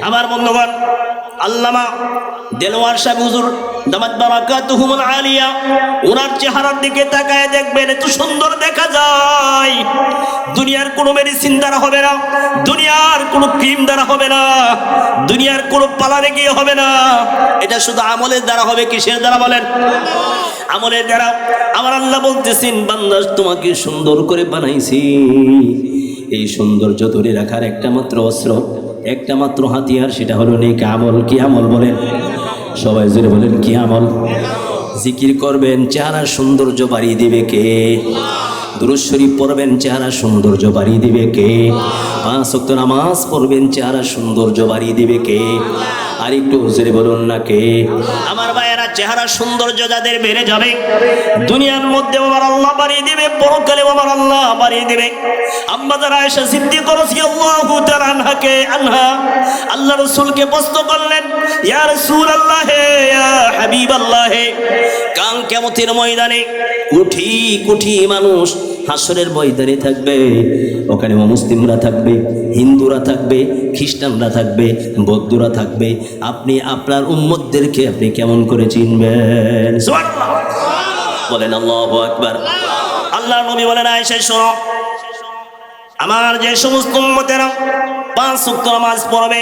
আমার বন্ধুগণ, আল্লামা দেলোয়ার সাহেব হুজুর দামাত বারাকাতুহুমুল আলিয়া, ওনার চেহারার দিকে তাকায় দেখবেন এত সুন্দর দেখা যায়। দুনিয়ার কোনো মেডিসিন দ্বারা হবে না, দুনিয়ার কোনো ক্রিম দ্বারা হবে না, দুনিয়ার কোনো পার্লারে গিয়ে হবে না, এটা শুধু আমলের দ্বারা হবে। কিসের দ্বারা বলেন? আমলের দ্বারা। আমার আল্লাহ বলতেছেন, বান্দা তোমাকে সুন্দর করে বানাইছি, এই সৌন্দর্য ধরে রাখার একটা মাত্র অস্ত্র, একটা মাত্র হাতিয়ার, সেটা হলো নেক আমল। কি আমল বলেন? সবাই জোরে বলেন, কি আমল? জিকির করবেন, চেহারার সৌন্দর্য বাড়িয়ে দিবে কে? দুরূদ শরীফ পড়বেন, চেহারা সৌন্দর্য বাড়িয়ে দিবে কে? 5 ওয়াক্ত নামাজ পড়বেন, চেহারা সৌন্দর্য বাড়িয়ে দিবে কে? আর একটু জোরে বলুন না কে? আমার ভাইয়েরা, চেহারা সৌন্দর্য যাদের বেড়ে যাবে, দুনিয়ার মধ্যে আমার আল্লাহ বাড়িয়ে দিবে, পরকালে আমার আল্লাহ বাড়িয়ে দিবে। আম্মা যারা আয়েশা সিদ্দিকা রাদিয়াল্লাহু তাআলা আনহা আল্লাহ রাসূলকে প্রশ্ন করলেন, ইয়া রাসূলুল্লাহ, ইয়া হাবিবাল্লাহ, কাল কিয়ামতের ময়দানে কোটি কোটি মানুষ হাসরের ময়দানে থাকবে, ওখানে মুসলিমরা থাকবে, হিন্দুরা থাকবে, খ্রিস্টানরা থাকবে, বৌদ্ধরা থাকবে, আপনি আপনার উম্মতদেরকে আপনি কেমন করে চিনবেন? সুবহানাল্লাহ বলেন, আল্লাহু আকবার। আল্লাহর নবী বলেন, আয়েশা শোনো, আমার যে সমস্ত উম্মতেরা 5 ওয়াক্ত নামাজ পড়বে,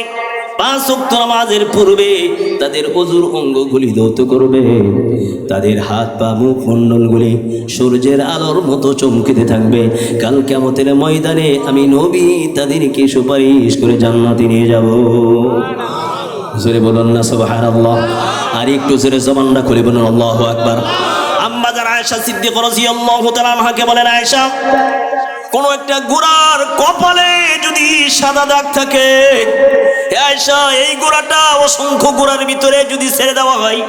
5 ওয়াক্ত নামাজের পূর্বে তাদের ওযুর অঙ্গগুলি ধৌত করবে, তাদের হাত পা মুখ মণ্ডলগুলি সূর্যের আলোর মতো চমকিতে থাকবে, কাল কিয়ামতের ময়দানে আমি নবী তাদেরকে সুপারিশ করে জান্নাতে নিয়ে যাব। জোরে বলুন না সুবহানাল্লাহ। আর একটু জোরে জবানটা খুলে বলুন, আল্লাহু আকবার। আম্মা যারা আয়েশা সিদ্দিকা রাদিয়াল্লাহু তাআলা আনহাকে বলেন, আয়েশা, কোন একটা গোড়ার কপালে যদি সাদা দাগ থাকে, আয়েশা, এই গোড়াটা অসংখ্য গোড়ার ভিতরে যদি ছেড়ে দেওয়া হয়,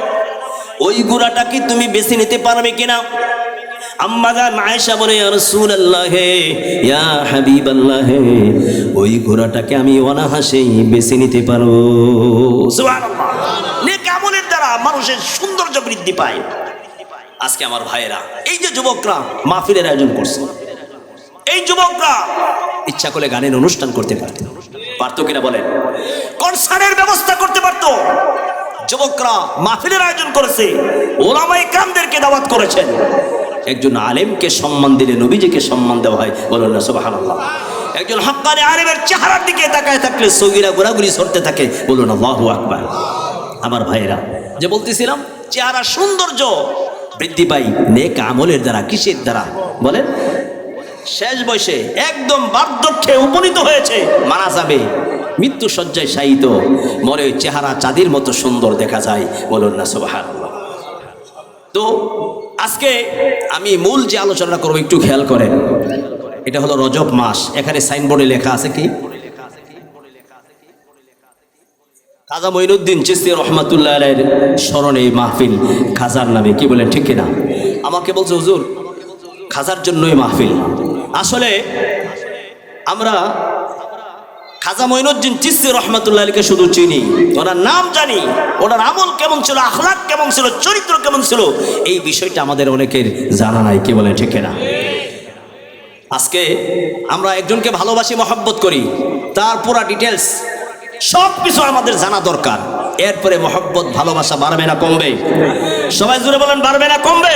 ওই গোড়াটা কি তুমি বেছে নিতে পারবে কিনা? আম্মা জান আয়েশা বলে, ইয়া রাসূলুল্লাহ, ইয়া হাবিবাল্লাহ, ওই গোড়াটাকে আমি অনায়াসেই বেছে নিতে পারবো। সুবহানাল্লাহ। নেক আমলের দ্বারা মানুষের সৌন্দর্য বৃদ্ধি পায়। আজকে আমার ভাইয়েরা, এই যে যুবকরা মাহফিলের আয়োজন করছে, এই যুবকরা ইচ্ছা করলে গানের অনুষ্ঠান করতে পারতো কিনা বলেন? কনসার্টের ব্যবস্থা করতে পারতো। যুবকরা মাহফিলের আয়োজন করেছে, ওলামায়ে কেরামদেরকে দাওয়াত করেছেন। একজন আলেমকে সম্মান দিলে নবীজিকে সম্মান দেওয়া হয়, বলুন না সুবহানাল্লাহ। একজন হাক্কানি আলেমের চেহারার দিকে তাকায় থাকলে সগীরা গোড়াগুড়ি সরতে থাকে, বলুন আল্লাহু আকবার। আমার ভাইয়েরা, যে বলতেছিলাম, চেহারা সৌন্দর্য বৃদ্ধি পাই নেক আমলের দ্বারা। কিসের দ্বারা বলেন? শেষ বয়সে একদম বার্ধক্যে উপনীত হয়েছে, মারা যাবে, মৃত্যু শয্যায় শায়িত, মরে চেহারা চাঁদের মতো সুন্দর দেখা যায়, বলুন না সুবহানাল্লাহ। তো আজকে আমি মূল যে আলোচনা করবো, একটু খেয়াল করেন, এটা হলো রজব মাস। এখানে সাইনবোর্ডে লেখা আছে কি? খাজা মঈনুদ্দিন চিশতি রহমাতুল্লাহ আলাইহির স্মরণে মাহফিল, খাজার নামে। কি বলেন, ঠিক কিনা? আমাকে বলছে, হুজুর, খাজার জন্যই মাহফিল। আসলে আমরা খাজা মঈনুদ্দিন চিশতি রহমাতুল্লাহ আলাইহিকে শুধু চিনি, ওনার নাম জানি, ওনার আমল কেমন ছিল, আখলাক কেমন ছিল, চরিত্র কেমন ছিল, এই বিষয়টা আমাদের অনেকের জানা নাই। কি বলেন, ঠিক না? আজকে আমরা একজনকে ভালোবাসি, মহব্বত করি, তার পুরা ডিটেলস সব কিছু আমাদের জানা দরকার। এরপরে মহব্বত, ভালোবাসা বাড়বে না কমবে? সবাই জুড়ে বলেন, বাড়বে না কমবে?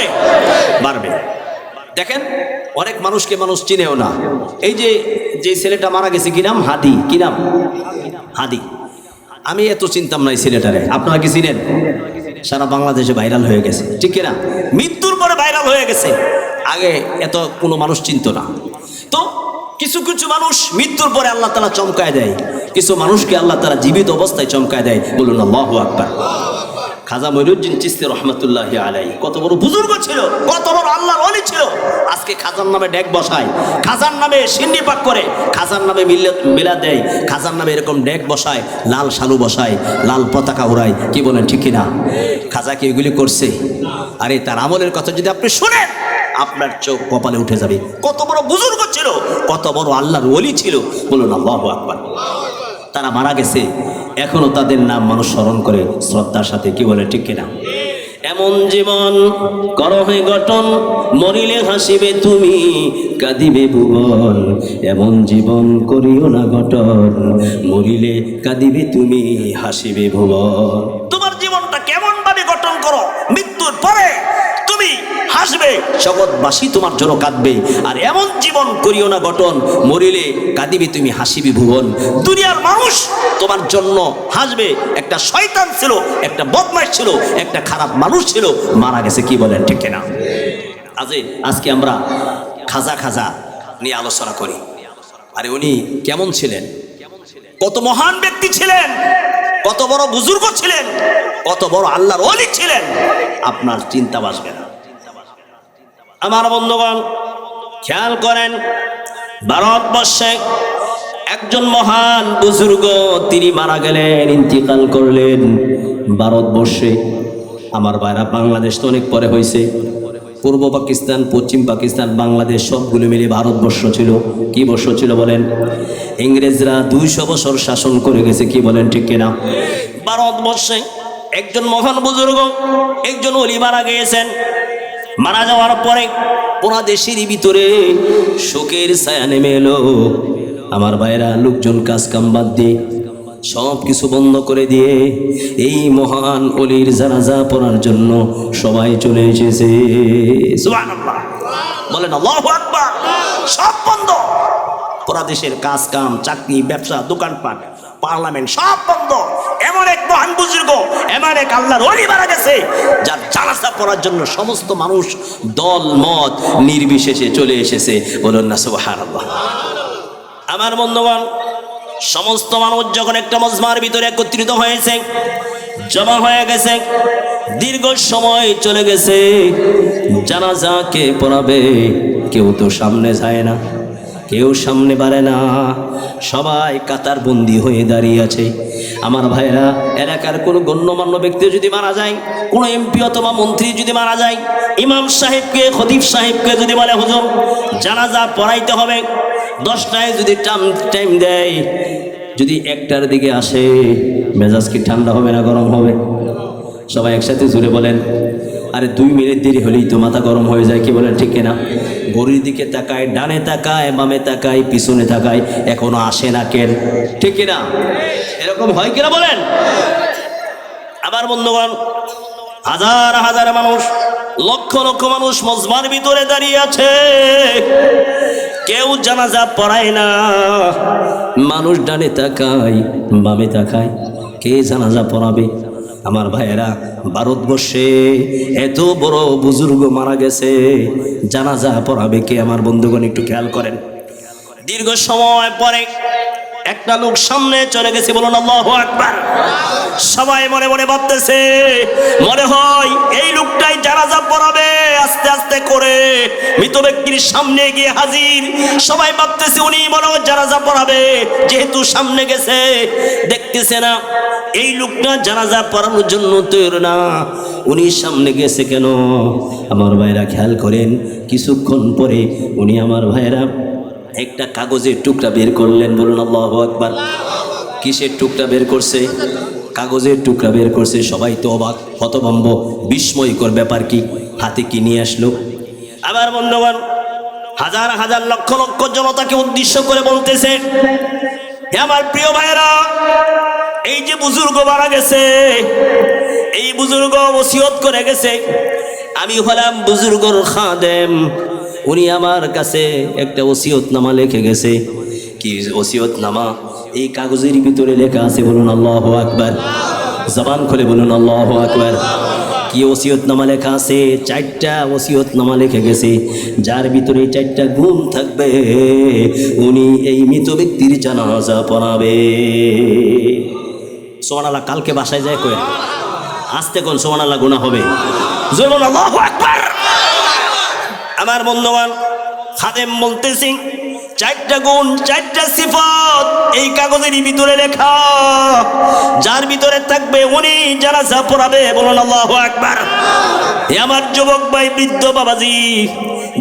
বাড়বে। দেখেন, অনেক মানুষকে মানুষ চিনেও না। এই যে ছেলেটা মারা গেছে, কি নাম? হাদি। কি নাম? হাদি। আমি এত চিনতাম না এই ছেলেটারে। আপনারা কি চিনেন? সারা বাংলাদেশে ভাইরাল হয়ে গেছে, ঠিক কিনা? মৃত্যুর পরে ভাইরাল হয়ে গেছে, আগে এত কোনো মানুষ চিনত না। তো কিছু কিছু মানুষ মৃত্যুর পরে আল্লাহ তাআলা চমকায় দেয়, কিছু মানুষকে আল্লাহ তাআলা জীবিত অবস্থায় চমকায় দেয়, বলুন আল্লাহু আকবার। খাজা মঈনুদ্দিন চিশতি রহমাতুল্লাহি আলাইহি কত বড় বুজুর্গ ছিল, কত বড় আল্লাহর ওলি ছিল। আজকে খাজার নামে ডেক বসায়, খাজার নামে সিন্নি পাক করে, খাজার নামে মিলাদ দেয়, খাজার নামে এরকম ডেক বসায়, লাল শালু বসায়, লাল পতাকা উড়ায়। কি বলেন, ঠিক কিনা? খাজা কি এগুলি করছে? আরে তার আমলের কথা যদি আপনি শুনেন, আপনার চোখ কপালে উঠে যাবে। কত বড় বুজুর্গ ছিল, কত বড় আল্লাহর ওলি ছিল, বলুন আল্লাহু আকবার। তারা মারা গেছে, এখনো তাদের নাম মানুষ স্মরণ করে শ্রদ্ধার সাথে। কি বলে, ঠিক কিনা? এমন জীবন করহে গঠন, মরিলে হাসিবে তুমি, কাঁদিবে ভুবন। এমন জীবন করিও না গঠন, মরিলে কাঁদিবে তুমি, হাসিবে ভুবন। তোমার জীবনটা কেমন ভাবে গঠন করো, মৃত্যুর পরে তুমি হাসবে, জগৎবাসী তোমার জন্য কাঁদবে। আর এমন জীবন করিও না গঠন, মরিলে কাঁদিবে তুমি, হাসিবে ভুবন। দুনিয়ার মানুষ তোমার জন্য হাসবে। একটা শয়তান ছিল, একটা বদমাশ ছিল, একটা খারাপ মানুষ ছিল, মারা গেছে। কি বলেন ঠিক কিনা? আজকে আমরা খাজা নিয়ে আলোচনা করি। আরে উনি কেমন ছিলেন, কত মহান ব্যক্তি ছিলেন, কত বড় বুজুর্গ ছিলেন, কত বড় আল্লাহর ওলি ছিলেন, আপনার চিন্তা বাসবে না। আমার বন্ধুগণ খেয়াল করেন, ভারতবর্ষে একজন মহান বুজুর্গ তিনি মারা গেলেন, ইন্তিকাল করলেন ভারতবর্ষে। আমার ভাইরা, বাংলাদেশ তো অনেক পরে হয়েছে। পূর্ব পাকিস্তান, পশ্চিম পাকিস্তান, বাংলাদেশ সবগুলো মিলে ভারতবর্ষ ছিল। কি বর্ষ ছিল বলেন? ইংরেজরা 200 বছর শাসন করে গেছে। কি বলেন ঠিক কিনা? ভারতবর্ষে একজন মহান বুজুর্গ, একজন ওলি মারা গিয়েছেন। মারা যাওয়ার পরে পুরা দেশের ভিতরে শোকের ছায়া নেমে এলো। আমার ভাইরা, লোকজন কাজ কাম বাদ দিয়ে সব কিছু বন্ধ করে দিয়ে এই মহান ওলির জানাজা পড়ার জন্য সবাই চলে এসেছে। সুবহানাল্লাহ বলেন, আল্লাহু আকবার। সব বন্ধ, পুরা দেশের কাজ কাম, চাকরি, ব্যবসা, দোকানপাট, পার্লামেন্ট সব বন্ধ। এমন এক মহান বুজুর্গ, এমন এক আল্লাহর ওলি মারা গেছে, যার জানাজা পড়ার জন্য সমস্ত মানুষ দল মত নির্বিশেষে চলে এসেছে। বলুন না সুবহানাল্লাহ। আমার বন্ধুগণ, সমস্ত মানুষ যখন একটা মজমার ভিতরে একত্রিত হয়েছে, জমা হয়ে গেছে, দীর্ঘ সময় চলে গেছে, জানাজা কে পড়াবে? কেউ তো সামনে যায় না, কেউ সামনে বাড়ে না, সবাই কাতার বন্দি হয়ে দাঁড়িয়ে আছে। আমার ভাইরা, এলাকার কোনো গণ্যমান্য ব্যক্তি যদি মারা যায়, কোনো এমপি অথবা মন্ত্রী যদি মারা যায়, ইমাম সাহেবকে, খতিব সাহেবকে যদি বলে হুজুর জানাজা পড়াইতে হবে, 10টায় যদি টাইম দেয়, যদি 1টার দিকে আসে, মেজাজ কি ঠান্ডা হবে না গরম হবে? সবাই একসাথে জুড়ে বলেন। আরে 2 মিনিট দেরি হলেই তো মাথা গরম হয়ে যায়। কি বলেন ঠিক কিনা? ঘড়ির দিকে তাকায়, ডানে তাকায়, বামে তাকায়, পিছনে তাকায়, এখনো আসে না কেন? ঠিক কিনা? এরকম হয় কিনা বলেন? আবার বন্ধুগণ, হাজার হাজার মানুষ, লক্ষ লক্ষ মানুষ মজমার ভিতরে দাঁড়িয়ে আছে, কেউ জানাজা পড়ায় না। মানুষ ডানে তাকায়, বামে তাকায়, কে জানাজা পড়াবে? আমার ভাইয়েরা, ভারতবর্ষে এত বড় বুজুর্গ মারা গেছে, জানাজা পড়াবে কে? আমার বন্ধুগণ একটু খেয়াল করেন। দীর্ঘ সময় পরে একটা লোক সামনে চলে গেছে। বলুন আল্লাহু আকবার। সবাই মনে মনে ভাবতেছে, মনে হয় এই লোকটাই জানাজা পড়াবে। আস্তে আস্তে করে মৃত ব্যক্তির সামনে গিয়ে হাজির। সবাই ভাবতেছে উনি মনে হয় জানাজা পড়াবে, যেহেতু সামনে গেছে। দেখতেছে না এই লোকটা জানাজা পড়ানোর জন্য তৈরি না, উনি সামনে গেছে কেন? আমার ভাইরা খেয়াল করেন, কিছুক্ষণ পরে উনি, আমার ভাইরা, একটা কাগজের টুকরা বের করলেন। বলুন আল্লাহু আকবার। কিসের টুকরা বের করছে? কাগজের টুকরা বের করছে। সবাই তো অবাক, হতভম্ব, বিস্ময়কর ব্যাপার। কি হাতে কি নিয়ে আসলো? আবার বন্ধুগণ, হাজার হাজার লক্ষ লক্ষ জনতাকে উদ্দেশ্য করে বলতেছে, হে আমার প্রিয় ভাইরা, এই যে বুজুর্গ মারা গেছে, এই বুজুর্গ ওসিয়ত করে গেছে, আমি হলাম বুজুর্গর খাদেম। উনি আমার কাছে একটা ওসিয়তনামা লিখে গেছে। কি ওসিয়তনামা? এই কাগজের ভিতরে লেখা আছে। বলুন আল্লাহু আকবার। জবান খুলে বলুন আল্লাহু আকবার। কি ওসিয়তনামা লেখা আছে? 4টা ওসিয়তনামা লিখে গেছে, যার ভিতরে 4টা গুণ থাকবে। উনি এই মৃত ব্যক্তির জানাজা পড়াবে। সুবহানাল্লাহ। কালকে বাসায় যায় কই আসতে কোন সুবহানাল্লাহ গুনাহ হবে। বলুন আল্লাহু আকবার। আমার বন্ধুগণ, খাদেম বলতেছি, 4টা গুণ, 4টা সিফাত এই কাগজের ভিতরে লেখা, যার ভিতরে থাকবে উনি জানাজা পড়াবে। বলুন আল্লাহু আকবার। আমার যুবক ভাই, বৃদ্ধ বাবাজি,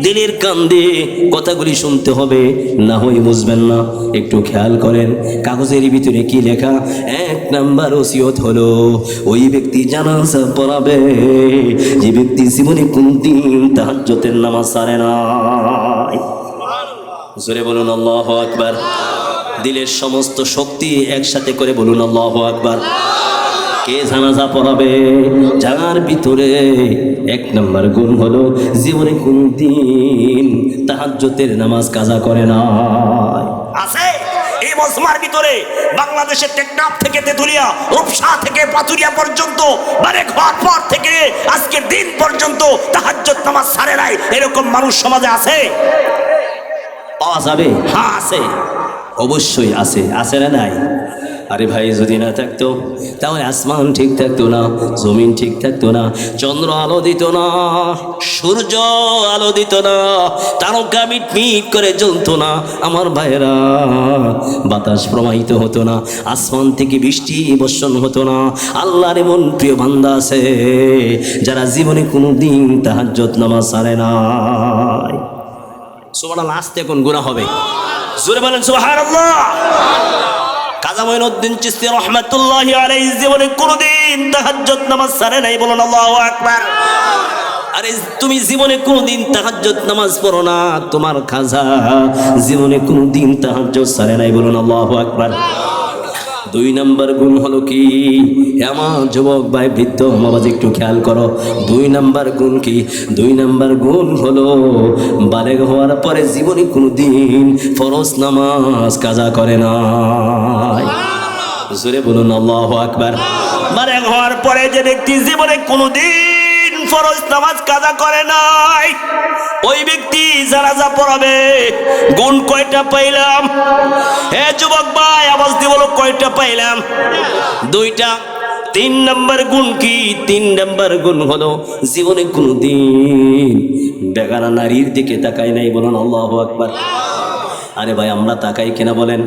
দিলের কান দিয়ে কথাগুলি শুনতে হবে, না হয় বুঝবেন না। একটু খেয়াল করেন কাগজের ভিতরে কি লেখা। 1 নাম্বার ওসিয়ত হলো ওই ব্যক্তি জানাজা পড়াবে যে ব্যক্তি জীবনে কোনদিন তাহাজ্জুদের নামাজ ছাড়ে নাই। জোরে বলুন আল্লাহু আকবার। দিলের সমস্ত শক্তি একসাথে করে বলুন আল্লাহু আকবার। কে জানাজা পড়াবে? যার ভিতরে 1 নাম্বার গুণ হলো জীবনে কোনদিন তাহাজ্জুদের নামাজ কাজা করে না। আছে এই মজমার ভিতরে বাংলাদেশের টেকনাফ থেকে তেতুলিয়া, রূপসা থেকে পাতুরিয়া পর্যন্ত, মানে ঘর পর থেকে আজকের দিন পর্যন্ত তাহাজ্জুদ নামাজ ছাড়ে নাই এরকম মানুষ সমাজে আছে? পাওয়া যাবে? হ্যাঁ আছে, অবশ্যই আছে। আছে না নাই? আরে ভাই যদি না থাকতো তাহলে আসমান ঠিক থাকতো না, জমিন ঠিক থাকতো না, চন্দ্র আলো দিত না, সূর্য আলো দিত না, তারকা মিট মিট করে জ্বলতো না আমার ভাইরা, বাতাস প্রবাহিত হতো না, আসমান থেকে বৃষ্টি বর্ষণ হতো না। আল্লাহর এমন প্রিয় বান্দা আছে যারা জীবনে কোনোদিন তাহাজ্জুদ নামাজ ছাড়ে নাই। সুবহানাল্লাহ। আসতে কোন গুনাহ হবে? জোরে বলেন সুবহানাল্লাহ। কাজী মুঈনুদ্দিন চিশতি রাহমাতুল্লাহি আলাইহি জীবনে কোনদিন তাহাজ্জুদ নামাজ ছাড়ে নাই, বলুন আল্লাহু আকবার। আরে তুমি জীবনে কোনদিন তাহাজ্জুদ নামাজ পড়ো না, তোমার খাজা জীবনে কোনদিন তাহাজ্জুদ ছাড়ে নাই, বলুন আল্লাহু আকবার। 2 নাম্বার গুণ হলো কি? আমার যুবক ভাই, বৃদ্ধ বাবাজি একটু খেয়াল করো। 2 নাম্বার গুণ কি? 2 নাম্বার গুণ হলো বালেগ হওয়ার পরে জীবনে কোনদিন ফরজ নামাজ কাজা করে না। জোরে বলুন আল্লাহু আকবার। বালেগ হওয়ার পরে যে ব্যক্তি জীবনে কোনদিন ফরজ নামাজ কাজা করে নাই, ওই ব্যক্তি জানাজা পড়াবে। গুণ কয়টা পাইলাম? হে যুবক ভাই আওয়াজ দিয়ে বলো কয়টা পাইলাম? 2টা। 3 নাম্বার গুণ কি? 3 নাম্বার গুণ হলো জীবনে কোনদিন বেগানা নারীর দিকে তাকাই নাই, বলুন আল্লাহু আকবার। আরে ভাই আমরা তাকাই কিনা বলেন?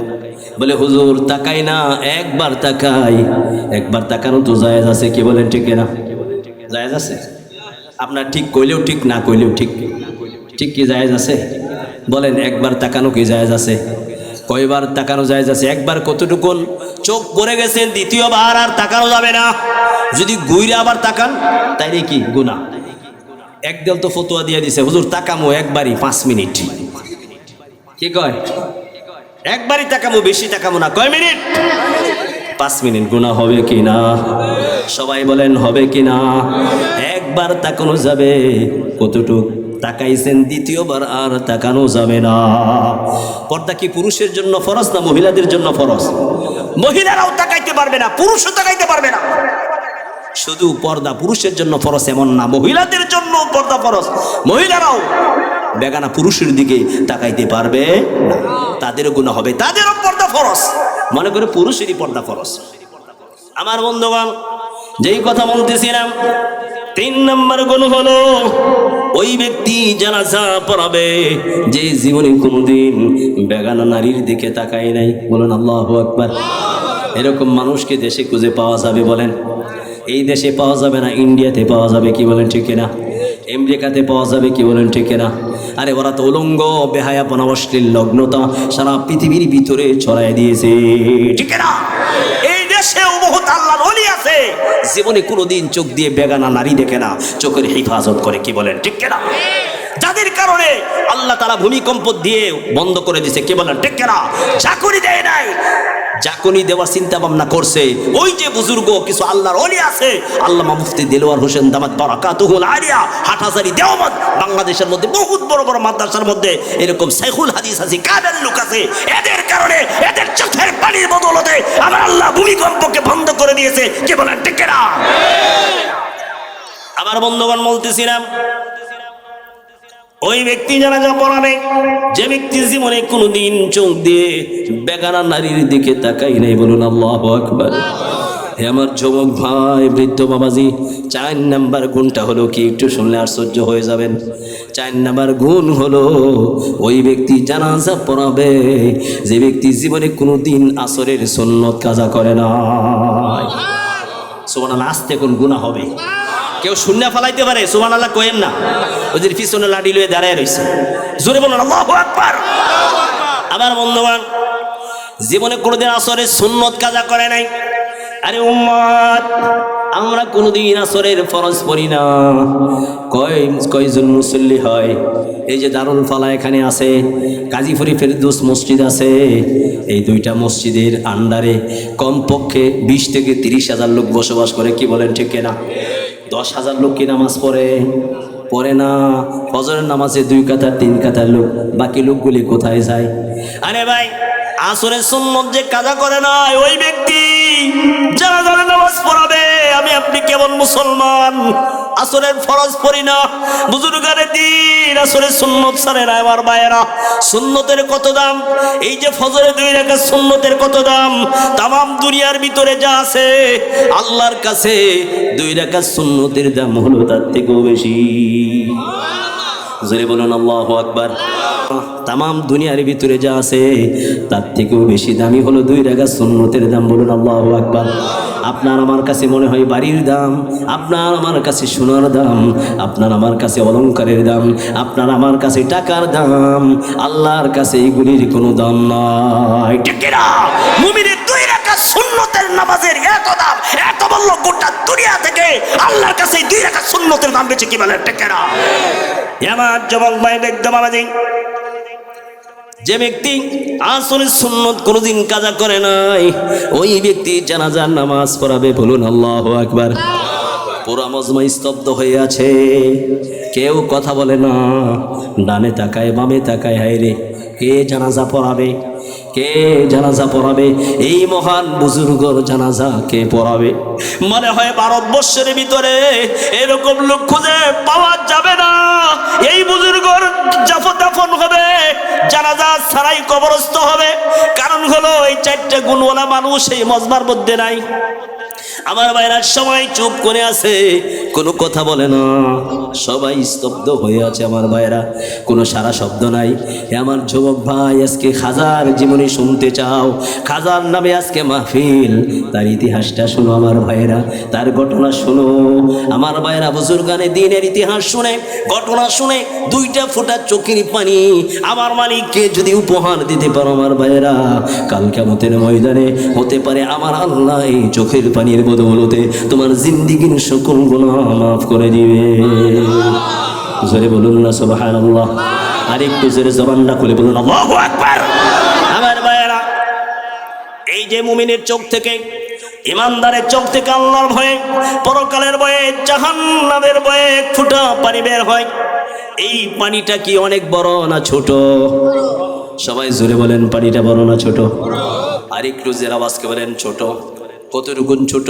বলে হুজুর তাকাই না, একবার তাকাই। একবার তাকানো তো জায়েজ আছে, কি বলেন ঠিক কিনা? জায়েজ আছে। আপনার ঠিক কইলেও ঠিক, না কইলেও ঠিক। ঠিক কি জায়েজ আছে? বলেন একবার তাকানো কি জায়েজ আছে? কয়বার তাকানো জায়েজ আছে? একবার কতটুকুন? চোখ পড়ে গেছেন, দ্বিতীয়বার আর তাকানো যাবে না। যদি গুইরে আবার তাকান তাইলে কি গুনাহ? একদল তো ফতোয়া দিয়ে দিছে হুজুর তাকামো একবারই 5 মিনিট। কি কয়? একবারই তাকামো, বেশি তাকামো না। কয় মিনিট? 5 মিনিট। গুনাহ হবে কি না? সবাই বলেন হবে কি না? একবার তাকানো যাবে, কতটুক তাকাইছেন, দ্বিতীয়বার আর তাকানো যাবে না। পর্দা কি পুরুষের জন্য ফরজ না মহিলাদের জন্য ফরজ? মহিলারাও তাকাইতে পারবে না, পুরুষও তাকাইতে পারবে না। শুধু পর্দা পুরুষের জন্য ফরজ এমন না, মহিলাদের জন্য পর্দা ফরজ। মহিলারাও বেগানা পুরুষের দিকে তাকাইতে পারবে না, তাদেরও গুনাহ হবে, তাদেরও পর্দা ফরজ। মনে করে পুরুষেরই পর্দা ফরজ। আমার বন্ধুগণ যেই কথা বলতেছিলাম, 3 নাম্বার গুণ হলো ওই ব্যক্তি জানাজা পড়াবে যে জীবনে কোনোদিন বেগানা নারীর দিকে তাকায় নাই, বলেন আল্লাহু আকবার। এরকম মানুষকে দেশে খুঁজে পাওয়া যাবে? বলেন এই দেশে পাওয়া যাবে না, ইন্ডিয়াতে পাওয়া যাবে, কি বলেন ঠিক না? আমেরিকাতে পাওয়া যাবে, কি বলেন ঠিক না? আরে ওরা তো উলঙ্গ বেহায়াপনা অশ্লীল লগ্নতা সারা পৃথিবীর ভিতরে ছড়াই দিয়েছে, ঠিক না? এই দেশেও বহুত আল্লাহর ওলি আছে জীবনে কোনোদিন চোখ দিয়ে বেগানা নারী দেখে না, চোখের হেফাজত করে, কি বলেন ঠিক না? যাদের কারণে আল্লাহ তাআলা ভূমিকম্প দিয়ে বন্ধ করে দিয়েছে, কি বলেন ঠিক না? চাকরি দেয় নাই, চাকরি দেওয়ার চিন্তা ভাবনা করছে ওই যে বুজুর্গ কিছু আল্লাহর ওলি আছে, আল্লামা মুফতি দেলোয়ার হোসেন দামাত বারাকাতুহুল আলিয়া, হাটহাজারী দেওবন্দ, বাংলাদেশের মধ্যে বহুত বড় বড় মাদ্রাসার মধ্যে এরকম শাইখুল হাদিস আছে, কাবেল লোক আছে। এদের কারণে, এদের চোখের পানির বদৌলতে আমার আল্লাহ ভূমিকম্পকে বন্ধ করে দিয়েছে, কি বলেন ঠিক না? আমার বন্ধুগণ বলতেছিলাম ওই ব্যক্তি জানাজা পড়াবে যে ব্যক্তি জীবনে কোনোদিন চোখ দিয়ে বেগানা নারীর দিকে তাকাই নাই, বলুন আল্লাহু আকবার। হে আমার যুবক ভাই, বৃদ্ধ বাবাজি, 4 নাম্বার গুণটা হলো কি? একটু শুনলে আশ্চর্য হয়ে যাবেন। 4 নাম্বার গুণ হলো ওই ব্যক্তি জানাজা পড়াবে যে ব্যক্তি জীবনে কোনোদিন আসরের সুন্নত কাজা করে না। সুবহানাল্লাহ। আসতে কোন গুনাহ হবে? কেউ শূন্য ফালাইতে পারে? সুবহানাল্লাহ কইেন না। ওদের পিছনে লাঠি লয়ে দাঁড়ায় রইছে, জোরে বলুন আল্লাহু আকবার। আমার বন্ধুগণ, জীবনে কোনোদিন আসরের সুন্নত কাজা করে নাই। আরে উম্মত, আমরা কোনোদিন আসরের ফরজ পড়ি না। কয়জন মুসল্লি হয়? এই যে দারুল ফালা এখানে আছে, গাজীপুরি ফেরদৌস মসজিদ আছে, এই দুইটা মসজিদের আন্ডারে কমপক্ষে 20 থেকে 30,000 লোক বসবাস করে। কি বলেন ঠিক কিনা? 10,000 লোক কি নামাজ পড়ে না? ফজরের নামাজে 2 কাতার 3 কাতার লোক, বাকি লোকগুলি কোথায় যায়? আরে ভাই, আসরের সুন্নত যে কাজা করে না ওই ব্যক্তি জানাজার নামাজ পড়াবে। আমি আপনি কেমন মুসলমান আসরের ফরজ পড়ি না, বুজুর্গারে দিন আসরের সুন্নত ছাড়ে না। আমার ভাইয়েরা, সুন্নতের কত দাম! এই যে ফজরে 2 রাকাত সুন্নতের কত দাম! তামাম দুনিয়ার ভিতরে যা আছে আল্লাহর কাছে 2 রাকাত সুন্নতের দাম হলো তার থেকেও বেশি। জোরে বলুন আল্লাহু আকবার। তামাম দুনিয়ার ভিতরে যা আছে তার থেকেও বেশি দামি হলো 2 রাকাত সুন্নতের দাম। বলুন আল্লাহু আকবার। আপনার আমার কাছে মনে হয় বাড়ির দাম, আপনার আমার কাছে সোনার দাম, আপনার আমার কাছে অলংকারের দাম, আপনার আমার কাছে টাকার দাম, আল্লাহর কাছে এগুলির কোনো দাম নাই। ঠিক না? মুমিনের 2 রাকাত সুন্নতের নামাজের এত দাম, এত বলল গোটা দুনিয়া থেকে আল্লাহর কাছে 2 রাকাত সুন্নতের দাম বেশি। কি বলে? ঠিক না? আমার যুবক ভাই, দেখতে পাবেন যে ব্যক্তি আসরের সুন্নত কোনোদিন কাজা করে নাই ওই ব্যক্তি জানাজার নামাজ পড়াবে। বলুন আল্লাহু আকবার। পুরা মজমা স্তব্ধ হয়ে আছে, কেউ কথা বলে না। ডানে তাকায়, বামে তাকায়, হায় রে, কে জানাজা পড়াবে? কে জানাজা পড়াবে? এই মহান বুজুর্গর জানাজা কে পড়াবে? মনে হয় ভারতবর্ষের ভিতরে এরকম লোক খুঁজে পাওয়া যাবে না। এই বুজুর্গর দাফন হবে, জানাজা ছাড়াই কবরস্থ হবে। কারণ হলো এই 4টে গুণওয়ালা মানুষ এই মজমার মধ্যে নাই। আমার ভাইরা সবাই চুপ করে আছে, কোনো কথা বলে না, সবাই স্তব্ধ হয়ে আছে। আমার ভাইরা, কোনো সারা শব্দ নাই। আমার যুবক ভাই, আজকে খাজার জীবনী শুনতে চাও? খাজার নামে আজকে মাহফিল, তার ইতিহাসটা শোনো আমার ভাইরা, তার ঘটনা শোনো। আমার ভাইরা, বুজুর্গানে দিনের ইতিহাস শুনে, ঘটনা শুনে 2টা ফোঁটা চোখের পানি আমার মালিককে যদি উপহার দিতে পারো আমার ভাইরা, কাল কিয়ামতের ময়দানে হতে পারে আমার আল্লাহ এই চোখের পানির বদৌলতে তোমার জিন্দেগীর সকল গুনাহ মাফ করে দিবে। জোরে বলুন না সুবহানাল্লাহ। আর একটু জোরে জবানটা খুলে বলুন আল্লাহু আকবার। আমার ভাইয়েরা, এই যে মুমিনের চোখ থেকে, ইমানদারের চোখ থেকে আল্লাহর ভয়ে, পরকালের ভয়ে, জাহান্নামের ভয়ে 1 ফোঁটা পানি বের হয়। এই পানিটা কি অনেক বড় না ছোট? সবাই জোরে বলেন, পানিটা বড় না ছোট? আর একটু জোরে আওয়াজকে বলেন ছোট। কতটুকু ছোট?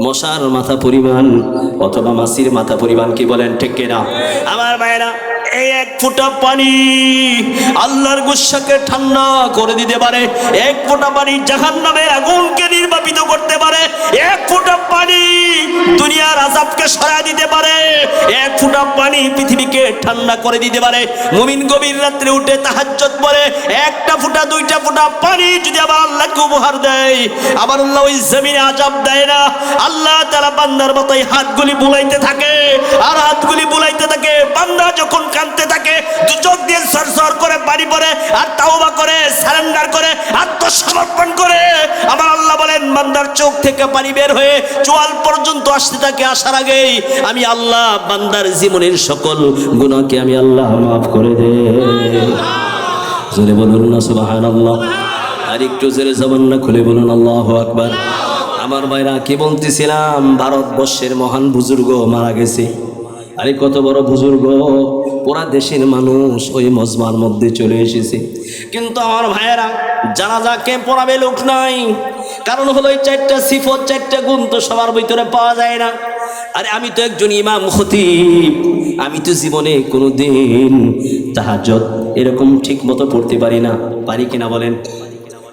মশার মাথা পরিমাণ অথবা মাছির মাথা পরিমাণ। কি বলেন ঠিক কিনা? আমার ভাইরা, এই 1 ফোঁটা পানি আল্লাহর গুসাকে ঠান্ডা করে দিতে পারে। 1 ফোঁটা পানি জাহান্নামের আগুনকে নির্বাপিত করতে পারে। 1 ফোঁটা পানি দুনিয়ার আযাবকে সরায় দিতে পারে। 1 ফোঁটা পানি পৃথিবীকে ঠান্ডা করে দিতে পারে। মুমিন গভীর রাত্রে উঠে তাহাজ্জুদ পড়ে, 1টা ফোঁটা 2টা ফোঁটা পানি যদি আবার আল্লাহকে উপহার দেয়, আবার আল্লাহ ওই জমিনে আযাব দেয় না। আল্লাহ তাআলা বান্দার মতোই হাতগুলি বুলাইতে থাকে, আর হাতগুলি বুলাইতে থাকে। বান্দা যখন কাঁদতে থাকে, 2 চোখ দিয়ে সরসর করে পানি পড়ে, আর তাওবা করে, সারেন্ডার করে, আত্মসমর্পণ করে, আমার আল্লাহ বলেন বান্দার চোখ থেকে পানি বের হয়ে চোয়াল পর্যন্ত আসতে থাকে। আসার আগেই আমি আল্লাহ বান্দার জীবনের সকল গুনাহকে আমি আল্লাহ মাফ করে দেই। জোরে বলুন না সুবহানাল্লাহ। আর একটু জোরে জবানটা খুলে বলুন আল্লাহু আকবার। আমার ভাইরা, কি বলতেছিলাম? ভারতবর্ষের মহান বুজুর্গ মারা গেছে। আরে কত বড় বুজুর্গ! পুরা দেশের মানুষ ওই মজমার মধ্যে চলে এসেছে, কিন্তু আমার ভাইয়েরা, জানাজাকে পড়াবে লোক নাই। কারণ হলো এই 4টা সিফত, 4টা গুণ তো সবার ভিতরে পাওয়া যায় না। আরে আমি তো একজন ইমাম খতিব, আমি তো জীবনে কোনোদিন তাহাজ্জুদ এরকম ঠিক মতো পড়তে পারি না। পারি কিনা বলেন?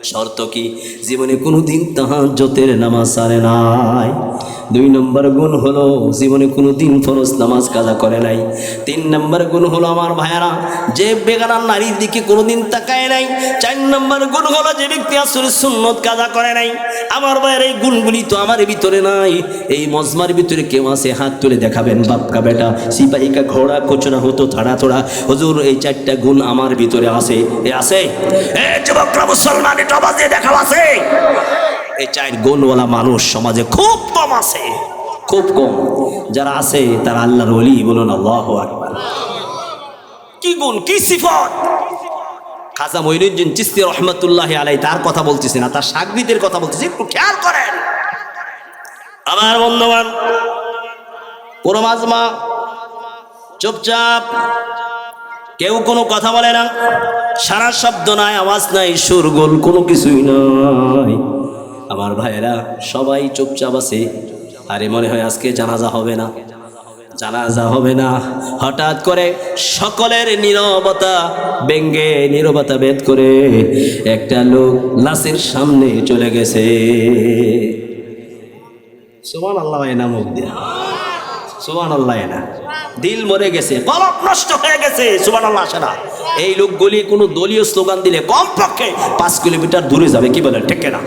শর্ত কি? জীবনে কোনোদিন তাহাজ্জুদের নামাজ ছাড়ে নাই। 2 নম্বর গুণ হলো জীবনে কোনোদিন ফরজ নামাজ কাজা করে নাই। 3 নম্বর গুণ হলো আমার ভাইয়ারা, যে বেগানা নারীর দিকে কোনোদিন তাকায় নাই। 4 নম্বর গুণ হলো যে ব্যক্তি আসরের সুন্নত কাজা করে নাই। আমার ভাইয়ার এই গুণগুলি তো আমার ভিতরে নাই। এই মজমার ভিতরে কেউ আছে? হাত তুলে দেখাবেন। বাপকা বেটা, সিপাহিকা, ঘোড়া, কোচনা হতো থাড়া থোড়া, হুজুর এই 4টা গুণ আমার ভিতরে আছে। এ আছে? এ যুবকরা, মুসলমান, এটা আওয়াজ দিয়ে দেখাও আছে? এই 4 গুণওয়ালা মানুষ সমাজে খুব কম আছে, খুব কম। যারা আছে তারা আল্লাহর ওলি। বলুন আল্লাহু আকবার। কি গুণ, কি সিফত? খাজা মঈনুদ্দিন চিশতি রহমাতুল্লাহি আলাইহি তার কথা বলতেছি না, তার শাগরিদের কথা বলতেছি, একটু খেয়াল করেন। আমার বন্ধুগণ, পুরো মাজমা চুপচাপ, কেউ কোনো কথা বলে না, সারা শব্দ নাই, আওয়াজ নাই, সুরগোল কোনো কিছুই নাই। আমার ভাইয়েরা সবাই চুপচাপ আছে। আরে মনে হয় আজকে জানাজা হবে না, জানাজা হবে না। হঠাৎ করে সকলের নীরবতা ব্যঙ্গে, নীরবতা ভেদ করে একটা লোক লাশের সামনে চলে গেছে। সুবহানাল্লাহ, না মুখ দিয়া সুবহানাল্লাহ, না দিল মরে গেছে, কলব নষ্ট হয়ে গেছে। সুবহানাল্লাহ আসে না? এই লোকগুলি কোনো দলীয় স্লোগান দিলে কমপক্ষে 5 কিলোমিটার দূরে যাবে। কি বলেন, ঠিক না?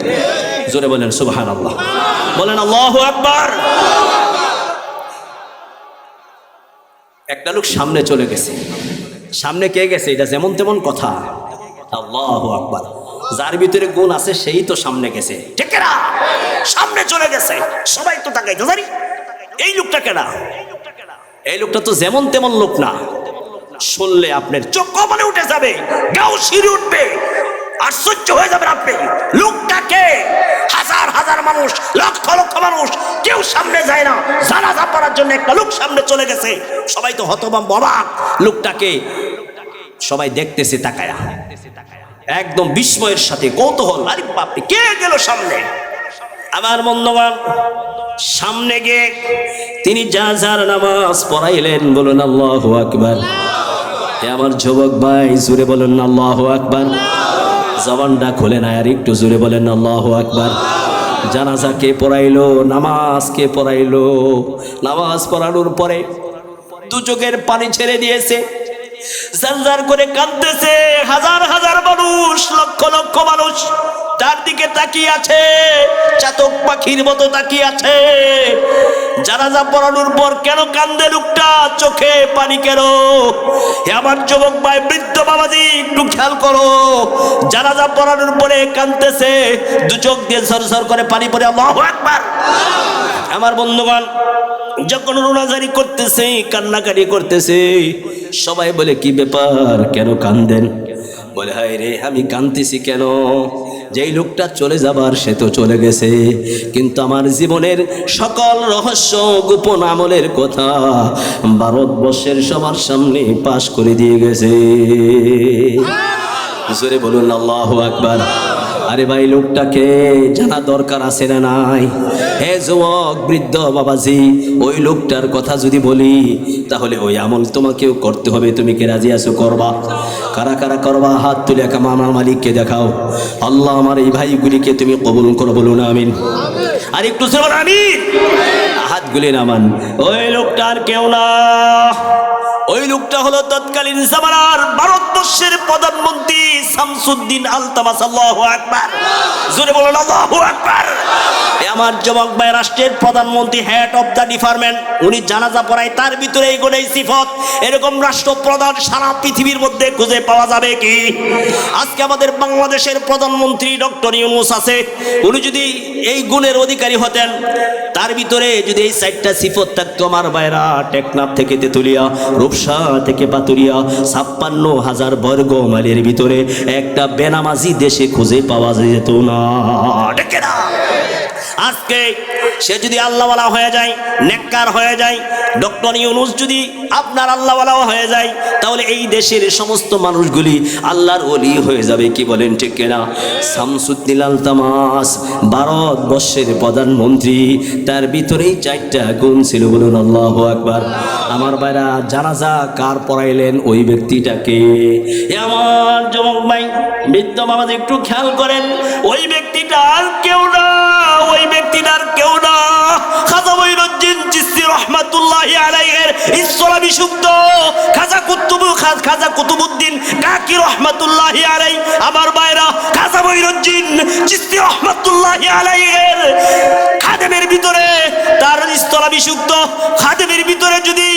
জোরে বলেন সুবহানাল্লাহ, বলেন আল্লাহু আকবার। একটা লোক সামনে চলে গেছে। সামনে কে গেছে এটা যেমন তেমন কথা। আল্লাহু আকবার। যার ভিতরে গুণ আছে সেই তো সামনে গেছে, ঠিক না? সামনে চলে গেছে, সবাই তো তাকাইতে জানি এই লোকটা কেনা। এই লোকটা তো যেমন তেমন লোক না। শুনলে আপনার চোখ কপালে উঠে যাবে, গাও শিরে উঠবে, আশ্চর্য হয়ে যাবেন আপনি। লোকটাকে হাজার হাজার মানুষ, লক্ষ লক্ষ মানুষ, কেউ সামনে যায় না। জানাজা পড়ার জন্য একটা লোক সামনে চলে গেছে, সবাই তো হতভম্ব, অবাক। লোকটাকে সবাই দেখতেছে তাকায়া, একদম বিস্ময়ের সাথে, কৌতূহল। আরে বাপরে, কে গেল সামনে? আমার বন্ধুগণ, সামনে গিয়ে তিনি জানাজার নামাজ পড়াইলেন। বলুন আল্লাহু আকবার। আমার যুবক ভাই, জোরে বলেন আল্লাহু আকবার। জবানটা খুলে না, আর একটু জোরে বলেন আল্লাহু আকবার। জানাজা কে পড়াইলো? নামাজ কে পড়াইলো? নামাজ পড়ানোর পরে 2 চোখের পানি ছেড়ে দিয়েছে, জারজার করে কাঁদতেছে। হাজার হাজার মানুষ, লক্ষ লক্ষ মানুষ তার দিকে তাকিয়ে আছে, চাতক পাখির মতো তাকিয়ে আছে। জানাজা পড়ানোর পর কেন কান্দে লোকটা? চোখে পানি কেন? হে আমার যুবক ভাই, বৃদ্ধ বাবাজি, একটু খেয়াল করো। জানাজা পড়ানোর পরে কান্দতেছে, 2 চোখ দিয়ে ঝরঝর করে পানি পড়ে। আল্লাহু আকবার। আমার বন্ধুগণ, যখন রোনাজারি করতেছে, কান্নাকাটি করতেছে, সবাই বলে কি ব্যাপার, কেন কান্দেন? বলে হায় রে, আমি কাঁদতেছি কেন? যেই লোকটা চলে যাবার সে তো চলে গেছে, কিন্তু আমার জীবনের সকল রহস্য, গোপন আমলের কথা ভারতবর্ষের সবার সামনে পাশ করে দিয়ে গেছে। জোরে বলুন আল্লাহু আকবার। আরে ভাই, লোকটাকে জানা দরকার আছে না নাই? হে যুবক, বৃদ্ধ বাবাজি, ওই লোকটার কথা যদি বলি তাহলে ওই আমল তোমাকেও করতে হবে। তুমি কি রাজি আছো? করবা? কারা কারা করবা? হাত তুলে একা আমার মালিককে দেখাও। আল্লাহ আমার এই ভাইগুলিকে তুমি কবুল করো। বলুন আমিন। আর একটু বলুন আমিন। হাতগুলি নামান। ওই লোকটার কেউ না, ওই লোকটা হলো তৎকালীন জামানার ভারতবর্ষের প্রধানমন্ত্রী শামসুদ্দিন আলতামাস। আল্লাহু আকবার। জোরে বলুন আল্লাহু আকবার। আমার যুবক ভাই, রাষ্ট্রের প্রধানমন্ত্রী, হেড অফ দ্য ডিপার্টমেন্ট, উনি জানাজা পড়ায়, তার ভিতরে এইগুলোই সিফত। এরকম রাষ্ট্রপ্রধান সারা পৃথিবীর মধ্যে খুঁজে পাওয়া যাবে কি? আজকে আমাদের বাংলাদেশের প্রধানমন্ত্রী ডক্টর ইউনূস আছে, উনি যদি এই গুণের অধিকারী হতেন, তার ভিতরে যদি এই 4টা সিফত থাকতো, আমার ভাইরা, টেকনাফ থেকে তেতুলিয়া, রূপসা থেকে পাতুরিয়া, 56,000 বর্গ মাইলের ভিতরে একটা বেনামাজি দেশে খুঁজে পাওয়া যেত না। আজকে সে যদি আল্লাহওয়ালা হয়ে যায়, নেককার হয়ে যায়, ডক্টর ইউনূস যদি আপনার আল্লাহওয়ালা হয়ে যায়, তাহলে এই দেশের সমস্ত মানুষগুলি আল্লাহর ওলি হয়ে যাবে। কি বলেন ঠিক কিনা? শামসুদ্দিন আলতামাস ভারতবর্ষের প্রধানমন্ত্রী, তার ভিতরেই 4টা গুণ ছিল। বলুন আল্লাহু আকবার। আমার ভাইরা, জানাজা কার পড়াইলেন? ওই ব্যক্তিটাকে। আমার যুবক ভাই, বৃদ্ধ বাবা, একটু খেয়াল করেন, ওই ব্যক্তিটা আর কেউ না, ওই ব্যক্তিটার কেউ না, খাজা মঈনুদ্দিন চিশতি রহমাতুল্লাহি আলাইহির ইসলামিশুদ্ধ খাজা কুতুবউদ্দিন কাকি রহমাতুল্লাহি আলাইহি। আমার ভাইরা, খাজা মঈনুদ্দিন চিশতি রহমাতুল্লাহি আলাইহির খাদেমের ভিতরে, তার ইসলামিশুদ্ধ খাদেমের ভিতরে যদি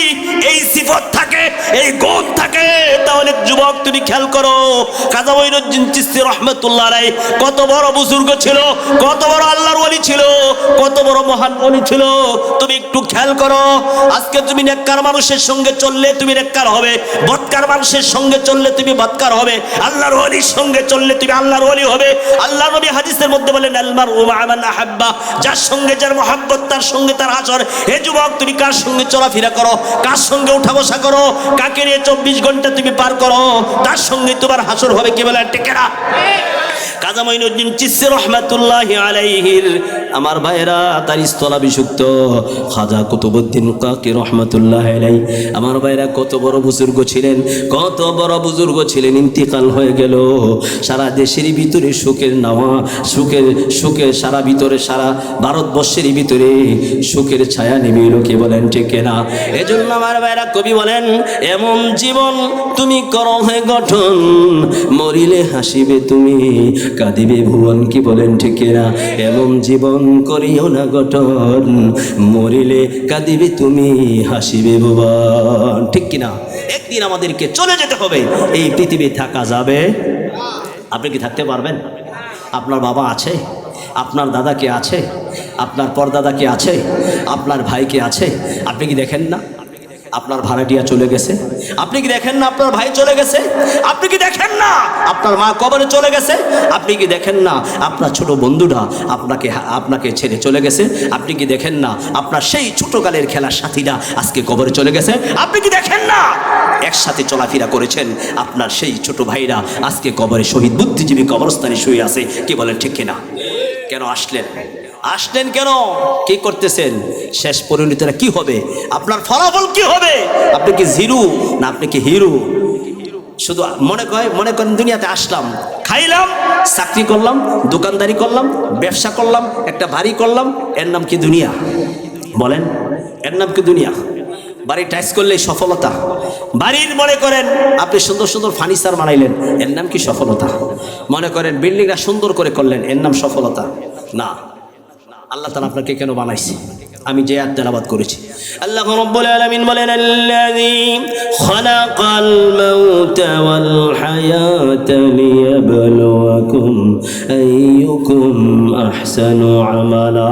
এই সিফত থাকে, এই গুণ থাকে, তাহলে যুবক তুমি খেয়াল করো, খাজা মঈনুদ্দিন চিশতি রহমাতুল্লাহি আলাইহি কত বড় বুজুর্গ ছিল, কত বড় আল্লাহর ওলি ছিল, কত বড় মহান ওলি ছিল। তুমি একটু খেয়াল করো, আজকে তুমি নেককার মানুষের সঙ্গে চললে তুমি নেককার হবে, বদকার মানুষের সঙ্গে চললে তুমি বদকার হবে, আল্লাহর ওলির সঙ্গে চললে তুমি আল্লাহর ওলি হবে। আল্লাহ নবী হাদিসের মধ্যে বলেন, আল মারউ মা মান আহাব্বা, যার সঙ্গে যার মহব্বত তার সঙ্গে তার আচর। হে যুবক, তুমি কার সঙ্গে চলাফেরা করো, কার সঙ্গে উঠা বসা করো, কাকে নিয়ে 24 ঘন্টা তুমি পার করো, তার সঙ্গে তোমার হাসর হবে। কি বলে ঠিক না? খাজা মঈনুদ্দিন চিশতি রহমাতুল্লাহি আলাইহির আমার ভাইরা, তার স্থলাভিষিক্ত খাজা কুতুবউদ্দিন কাকি রহমাতুল্লাহি আলাইহি। আমার ভাইরা, কত বড় বুজুর্গ ছিলেন, কত বড় বুজুর্গ ছিলেন, ইন্তিকাল হয়ে গেল। সারা দেশের ভিতরে সুখের নাওয়া, সুখের সারা ভিতরে, সারা ভারতবর্ষের ভিতরে সুখের ছায়া নেমে এলো। কি বলেন ঠিক না? এজন্য আমার ভাইরা, কবি বলেন, এমন জীবন তুমি করো হে গঠন, মরিলে হাসিবে তুমি, কাঁদিবে ভুবন। কি বলেন ঠিক না? এমন জীবন করিও না গঠন, মরিলে কাঁদিবে তুমি, হাসিবে ভুবন। ঠিক কিনা? একদিন আমাদেরকে চলে যেতে হবে, এই পৃথিবী থাকা যাবে। আপনি কি থাকতে পারবেন? আপনার বাবা আছে, আপনার দাদা কে আছে, আপনার পরদাদা কে আছে, আপনার ভাই কে আছে? আপনি কি দেখেন না আপনার ভাড়াটিয়া চলে গেছে? আপনি কি দেখেন না আপনার ভাই চলে গেছে? আপনি কি দেখেন না আপনার মা কবরে চলে গেছে? আপনি কি দেখেন না আপনার ছোট বন্ধুরা আপনাকে ছেড়ে চলে গেছে? আপনি কি দেখেন না আপনার সেই ছোটকালের খেলার সাথীরা আজকে কবরে চলে গেছে? আপনি কি দেখেন না একসাথে চলাফেরা করেছেন আপনার সেই ছোট ভাইরা আজকে কবরে শহীদ বুদ্ধিজীবী কবরস্থানে শুয়ে আছে? কি বলেন ঠিক কিনা? কেন আসলেন কেন? কি করতেছেন? শেষ পরিণতিটা কি হবে? আপনার ফলাফল কি হবে? আপনি কি জিরো না আপনি কি হিরো? শুধু মনে করেন দুনিয়াতে আসলাম, খাইলাম, চাকরি করলাম, দোকানদারি করলাম, ব্যবসা করলাম, একটা বাড়ি করলাম, এর নাম কি দুনিয়া? বলেন, এর নাম কি দুনিয়া? বাড়ি টাইস করলেই সফলতা। বাড়ির মনে করেন আপনি সুন্দর সুন্দর ফার্নিচার বানাইলেন, এর নাম কি সফলতা? মনে করেন বিল্ডিংটা সুন্দর করে করলেন, এর নাম সফলতা না। আল্লাহ তাআলা আপনাকে কেন বানাইছে? আমি যে আয়াত তেলাওয়াত করেছি, আল্লাহ রাব্বুল আলামিন বলেন, আল্লাযী খালাকাল মাউতা ওয়াল হায়াতা লিয়াবলুয়াকুম আইয়ুকুম আহসানু আমালা।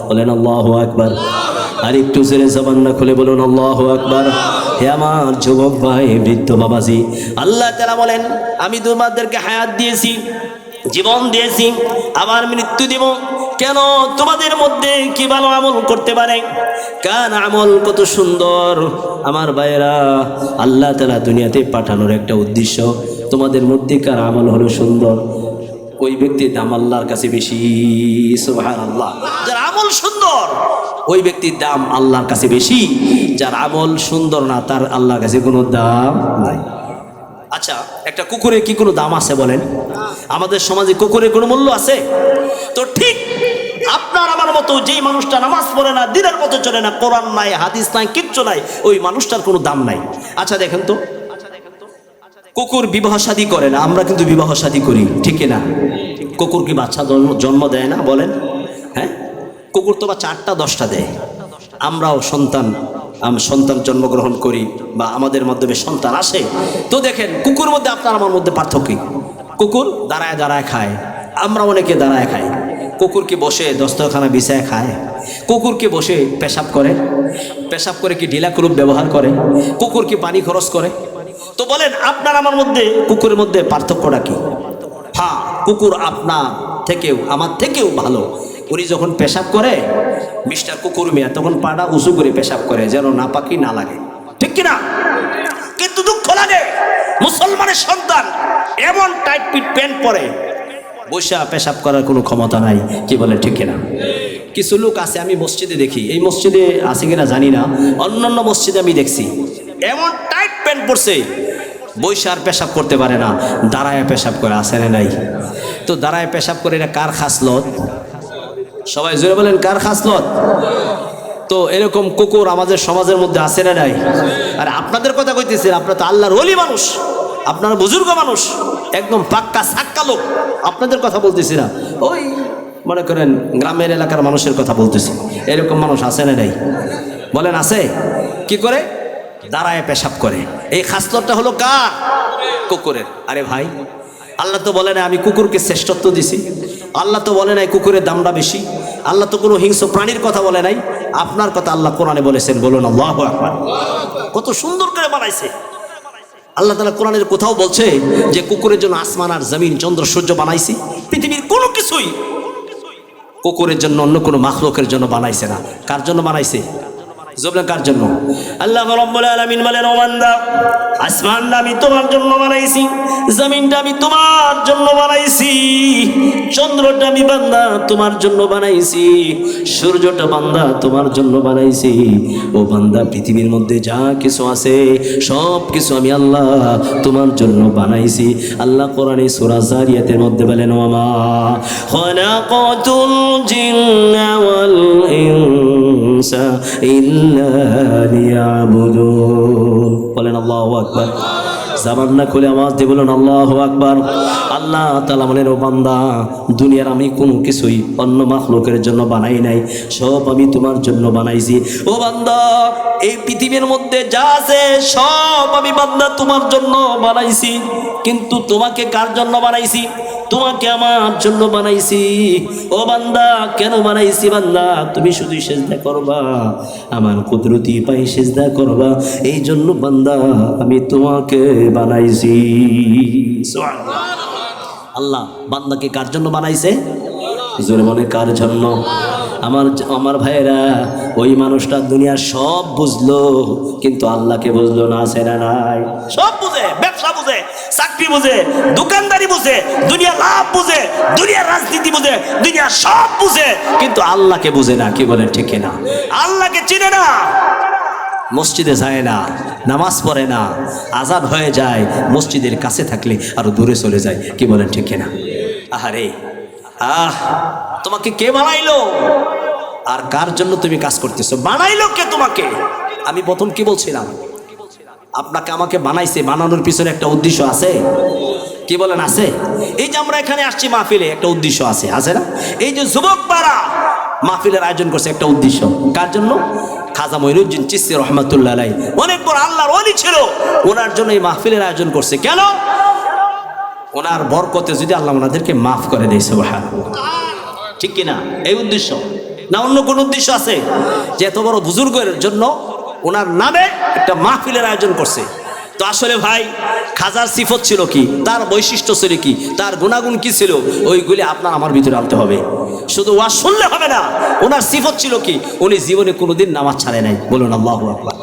বলেন আল্লাহু আকবার। আর একটু জোরে জবান না খুলে বলুন আল্লাহু আকবার। হে আমার যুবক ভাই, বৃদ্ধ বাবাজি, আল্লাহ তাআলা বলেন, আমি তোমাদেরকে হায়াত দিয়েছি, জীবন দিয়েছি, আবার মৃত্যু দেব। কেন? তোমাদের মধ্যে কি ভালো আমল করতে পারে, কার আমল কত সুন্দর। আমার ভাইরা, আল্লাহ তাআলা দুনিয়াতে পাঠানোর একটা উদ্দেশ্য, তোমাদের মধ্যে কার আমল হলো সুন্দর, ওই ব্যক্তির দাম আল্লাহর কাছে বেশি। সুবহানাল্লাহ। যার আমল সুন্দর ওই ব্যক্তির দাম আল্লাহর কাছে বেশি, যার আমল সুন্দর না তার আল্লাহর কাছে কোনো দাম নাই। আচ্ছা, একটা কুকুরের কি কোনো দাম আছে বলেন? আমাদের সমাজে কুকুরের কোনো মূল্য আছে? তো ঠিক আপনার আমার মতো যেই মানুষটা নামাজ পড়ে না, দিনের মতো চলে না, কোরআন নাই, হাদিস নাই, কিচ্ছু নাই, ওই মানুষটার কোনো দাম নাই। আচ্ছা দেখেন তো, কুকুর বিবাহ শাদী করে না, আমরা কিন্তু বিবাহ শাদী করি, ঠিক না? কুকুর কি বাচ্চা জন্ম দেয় না বলেন? হ্যাঁ, কুকুর তো বা 4টা 10টা দেয়। আমরাও সন্তান জন্মগ্রহণ করি বা আমাদের মাধ্যমে সন্তান আসে। তো দেখেন, কুকুর মধ্যে আপনার আমার মধ্যে পার্থক্য। কুকুর দাঁড়ায় দাঁড়ায় খায়, আমরা অনেকে দাঁড়ায় খাই। কুকুর কি বসে দস্তরখানা বিছায় খায়? কুকুর কি বসে পেশাব করে কি ঢিলা কুলুপ ব্যবহার করে? কুকুর কি পানি খরচ করে? তো বলেন, আপনার আমার মধ্যে কুকুরের মধ্যে পার্থক্যটা কি? হ্যাঁ, কুকুর আপনার থেকেও আমার থেকেও ভালো, উনি যখন পেশাব করে মিস্টার কুকুর মিয়া তখন পাটা উঁচু করে পেশাব করে যেন নাপাকি না লাগে, ঠিক কিনা? কিন্তু দুঃখ লাগে মুসলমানের সন্তান এমন টাইট পিট প্যান্ট পরে বসে পেশাব করার কোনো ক্ষমতা নাই, কি বলে ঠিক কিনা? কিছু লোক আছে আমি মসজিদে দেখি, এই মসজিদে আছে কিনা জানি না, অন্যান্য মসজিদে আমি দেখছি এমন টাইট প্যান্ট পরছে বসে আর পেশাব করতে পারে না, দাঁড়ায় পেশাব করে, আসে না নাই? তো দাঁড়ায় পেশাব করে এটা কার খাসলত? সবাই জোরে বলেন কার খাসলত? তো এরকম কুকুর আমাদের সমাজের মধ্যে আছে না নাই? আর আপনাদের কথা কইতেছেন, আপনারা তো আল্লাহর ওলি মানুষ, আপনারা বুজুর্গ মানুষ, একদম পাক্কা সাক্কা লোক, আপনাদের কথা বলতেছি না, ওই মনে করেন গ্রামের এলাকার মানুষের কথা বলতেছি। এরকম মানুষ আছে না নাই? বলেন আছে? কি করে? দাঁড়ায় পেশাব করে। এই খাসলতটা হলো কার? কুকুরের। আরে ভাই, আল্লাহ তো বলে না আমি কুকুরকে শ্রেষ্ঠত্ব দিছি, আল্লাহ তো বলে নাই কুকুরের দামটা বেশি, আল্লাহ তো কোনো হিংস্র প্রাণীর কথা বলে নাই, আপনার কথা আল্লাহ কোরআনে বলেছেন, বলুন আল্লাহু আকবার। কত সুন্দর করে বানাইছে আল্লাহ তাআলা। কোরআনের কোথাও বলছে যে কুকুরের জন্য আসমান আর জমিন চন্দ্র সূর্য বানাইছি? পৃথিবীর কোনো কিছুই কুকুরের জন্য অন্য কোনো মাখলুকের জন্য বানাইছে না। কার জন্য বানাইছে? জবলে কার জন্য? আল্লাহ রাব্বুল আলামিন বলেন, ও বান্দা, আসমানটা আমি তোমার জন্য বানাইছি, জমিনটা আমি তোমার জন্য বানাইছি, চন্দ্রটা আমি বান্দা তোমার জন্য বানাইছি, সূর্যটা বান্দা তোমার জন্য বানাইছি। ও বান্দা, পৃথিবীর মধ্যে যা কিছু আছে সব কিছু আমি আল্লাহ তোমার জন্য বানাইছি। আল্লাহ কোরআনে সূরা জারিয়াতের মধ্যে বলেন, ওয়া খালাকাতুল জিন্না ওয়াল ইনসা বলেন আল্লাহু আকবার। জাবান না খুলে আওয়াজ দিয়ে বলুন আল্লাহু আকবার। আল্লাহ তাআলা বলেন, ও বান্দা, দুনিয়ার আমি কোনো কিছুই অন্য মাখলুকের জন্য বানাই নাই, সব আমি তোমার জন্য বানাইছি। ও বান্দা, এই পৃথিবীর মধ্যে যা আছে সব আমি বান্দা তোমার জন্য বানাইছি, কিন্তু তোমাকে কার জন্য বানাইছি? তোমাকে আমার জন্য বানাইছি। ও বান্দা, কেন বানাইছি? বান্দা, তুমি শুধু সিজদা করবা, আমার কুদরতি পায়ে সিজদা করবা, এই জন্য বান্দা আমি তোমাকে বানাইছি। সুবহানাল্লাহ। আল্লাহ বান্দাকে কার জন্য বানাইছে? জোরে বলে কার জন্য? আমার ভাইয়েরা, ওই মানুষটা দুনিয়ার সব বুঝলো কিন্তু আল্লাহকে বুঝলো না, আছে না নাই? সব বুঝে, ব্যবসা বুঝে, চাকরি বুঝে, দোকানদারি বুঝে, দুনিয়া লাভ বুঝে, দুনিয়ার রাজনীতি বুঝে, দুনিয়া সব বুঝে, কিন্তু আল্লাহকে বুঝে না, কি বলেন ঠিক না? আল্লাহকে চিনে না, মসজিদে যায় না, নামাজ পড়ে না, আজান হয়ে যায়, মসজিদের কাছে থাকলে আরো দূরে চলে যায়, কি বলেন ঠিক না? আহারে, তোমাকে কে বানাইলো আর কার জন্য তুমি কাজ করতেছো? বানাইলো কে তোমাকে? আমি প্রথম কি বলছিলাম, আপনাকে আমাকে বানাইছে, বানানোর পিছনে একটা উদ্দেশ্য আছে, কি বলেন আছে? এই যে আমরা এখানে আসছি মাহফিলে, একটা উদ্দেশ্য আছে, আছে না? এই যে যুবক পাড়া মাহফিলের আয়োজন করছে, একটা উদ্দেশ্য, কার জন্য? খাজা মঈনুদ্দিন চিশতি রহমাতুল্লাহ আলাইহি অনেক বড় আল্লাহর ওলি ছিল, ওনার জন্য এই মাহফিলের আয়োজন করছে। কেন? ওনার বরকতে যদি আল্লাহ ওনাদেরকে মাফ করে দেয়, সুবহানাল্লাহ, ঠিক কিনা? এই উদ্দেশ্য না অন্য কোন উদ্দেশ্য আছে? যে এত বড় বুজুর্গের জন্য ওনার নামে একটা মাহফিলের আয়োজন করছে। তো আসলে ভাই, খাজার সিফত ছিল কি, তার বৈশিষ্ট্য ছিল কি, তার গুণাগুণ কি ছিল, ওইগুলি আপনার আমার ভিতরে আনতে হবে। শুধু ওয়াজ শুনলে হবে না, ওনার সিফত ছিল কি? উনি জীবনে কোনোদিন নামাজ ছাড়ে নাই, বলুন আল্লাহু আকবার।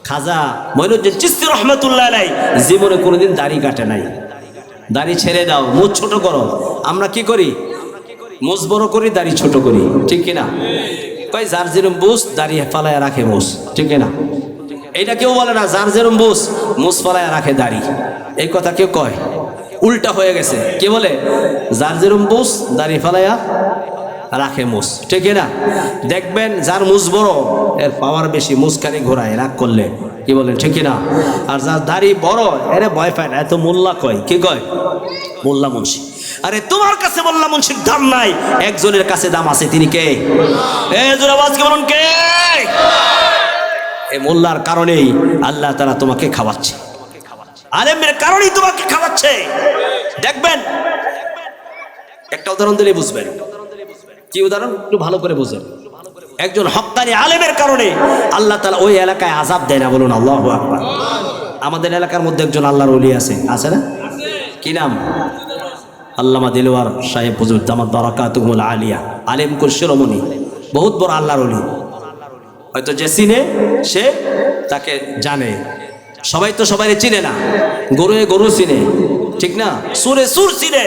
খাজা মঈনুদ্দিন চিশতি রহমাতুল্লাহ আলাইহি জীবনে কোনোদিন দাড়ি কাটে নাই। দাড়ি ছেড়ে দাও, মুখ ছোট করো, আমরা কি করি? মুখ বড় করি, দাড়ি ছোট করি, ঠিক কিনা? কই যার যেরম বুঝ দাড়ি ফালায় রাখে মুছ, ঠিক কিনা? এইটা কেউ বলে না যার যেরম বুঝ মুছ ফালায় রাখে দাড়ি, এই কথা কেউ কয়? উল্টা হয়ে গেছে। কে বলে? যার যেরম বুঝ দাড়ি ফালাইয়া রাখে মুছ, ঠিক না? দেখবেন যার মুছ বড় এর পাওয়ার বেশি, মুছখানি ঘোরায় রাগ করলে, কি বলেন ঠিক না? আর যার দাড়ি বড় এর ভয় পায় না, এত মোল্লা কয়, কি কয়? মোল্লা মুন্সি। আরে তোমার কাছে মোল্লা মুন্সির দাম নাই, একজনের কাছে দাম আছে, তিনি কে? জোরে আওয়াজ করে বলুন, কে? এই মোল্লার কারণেই আল্লাহ তাআলা তোমাকে খাওয়াচ্ছে, আলেমের কারণেই তোমাকে খাওয়াচ্ছে। দেখবেন, একটা উদাহরণ দিলে বুঝবেন। কি উদাহরণ? একটু ভালো করে বুঝেন। একজন হক্কানি আলেমের কারণে আল্লাহ তাআলা ওই এলাকায় আযাব দেয় না, বলুন আল্লাহু আকবার। আমাদের এলাকার মধ্যে একজন আল্লাহর ওলি আছে, আছে না? কি নাম? আল্লামা দিলওয়ার সাহেব হুজুর দামাত বারাকাতুহুল আলিয়া, আলেম শিরোমণি, বহুত বড় আল্লাহর ওলি। হয়তো যে চিনে সে তাকে জানে, সবাই তো সবাই চিনে না। গরুয়ে গরু চিনে, ঠিক না? সুরে সুর চিনে,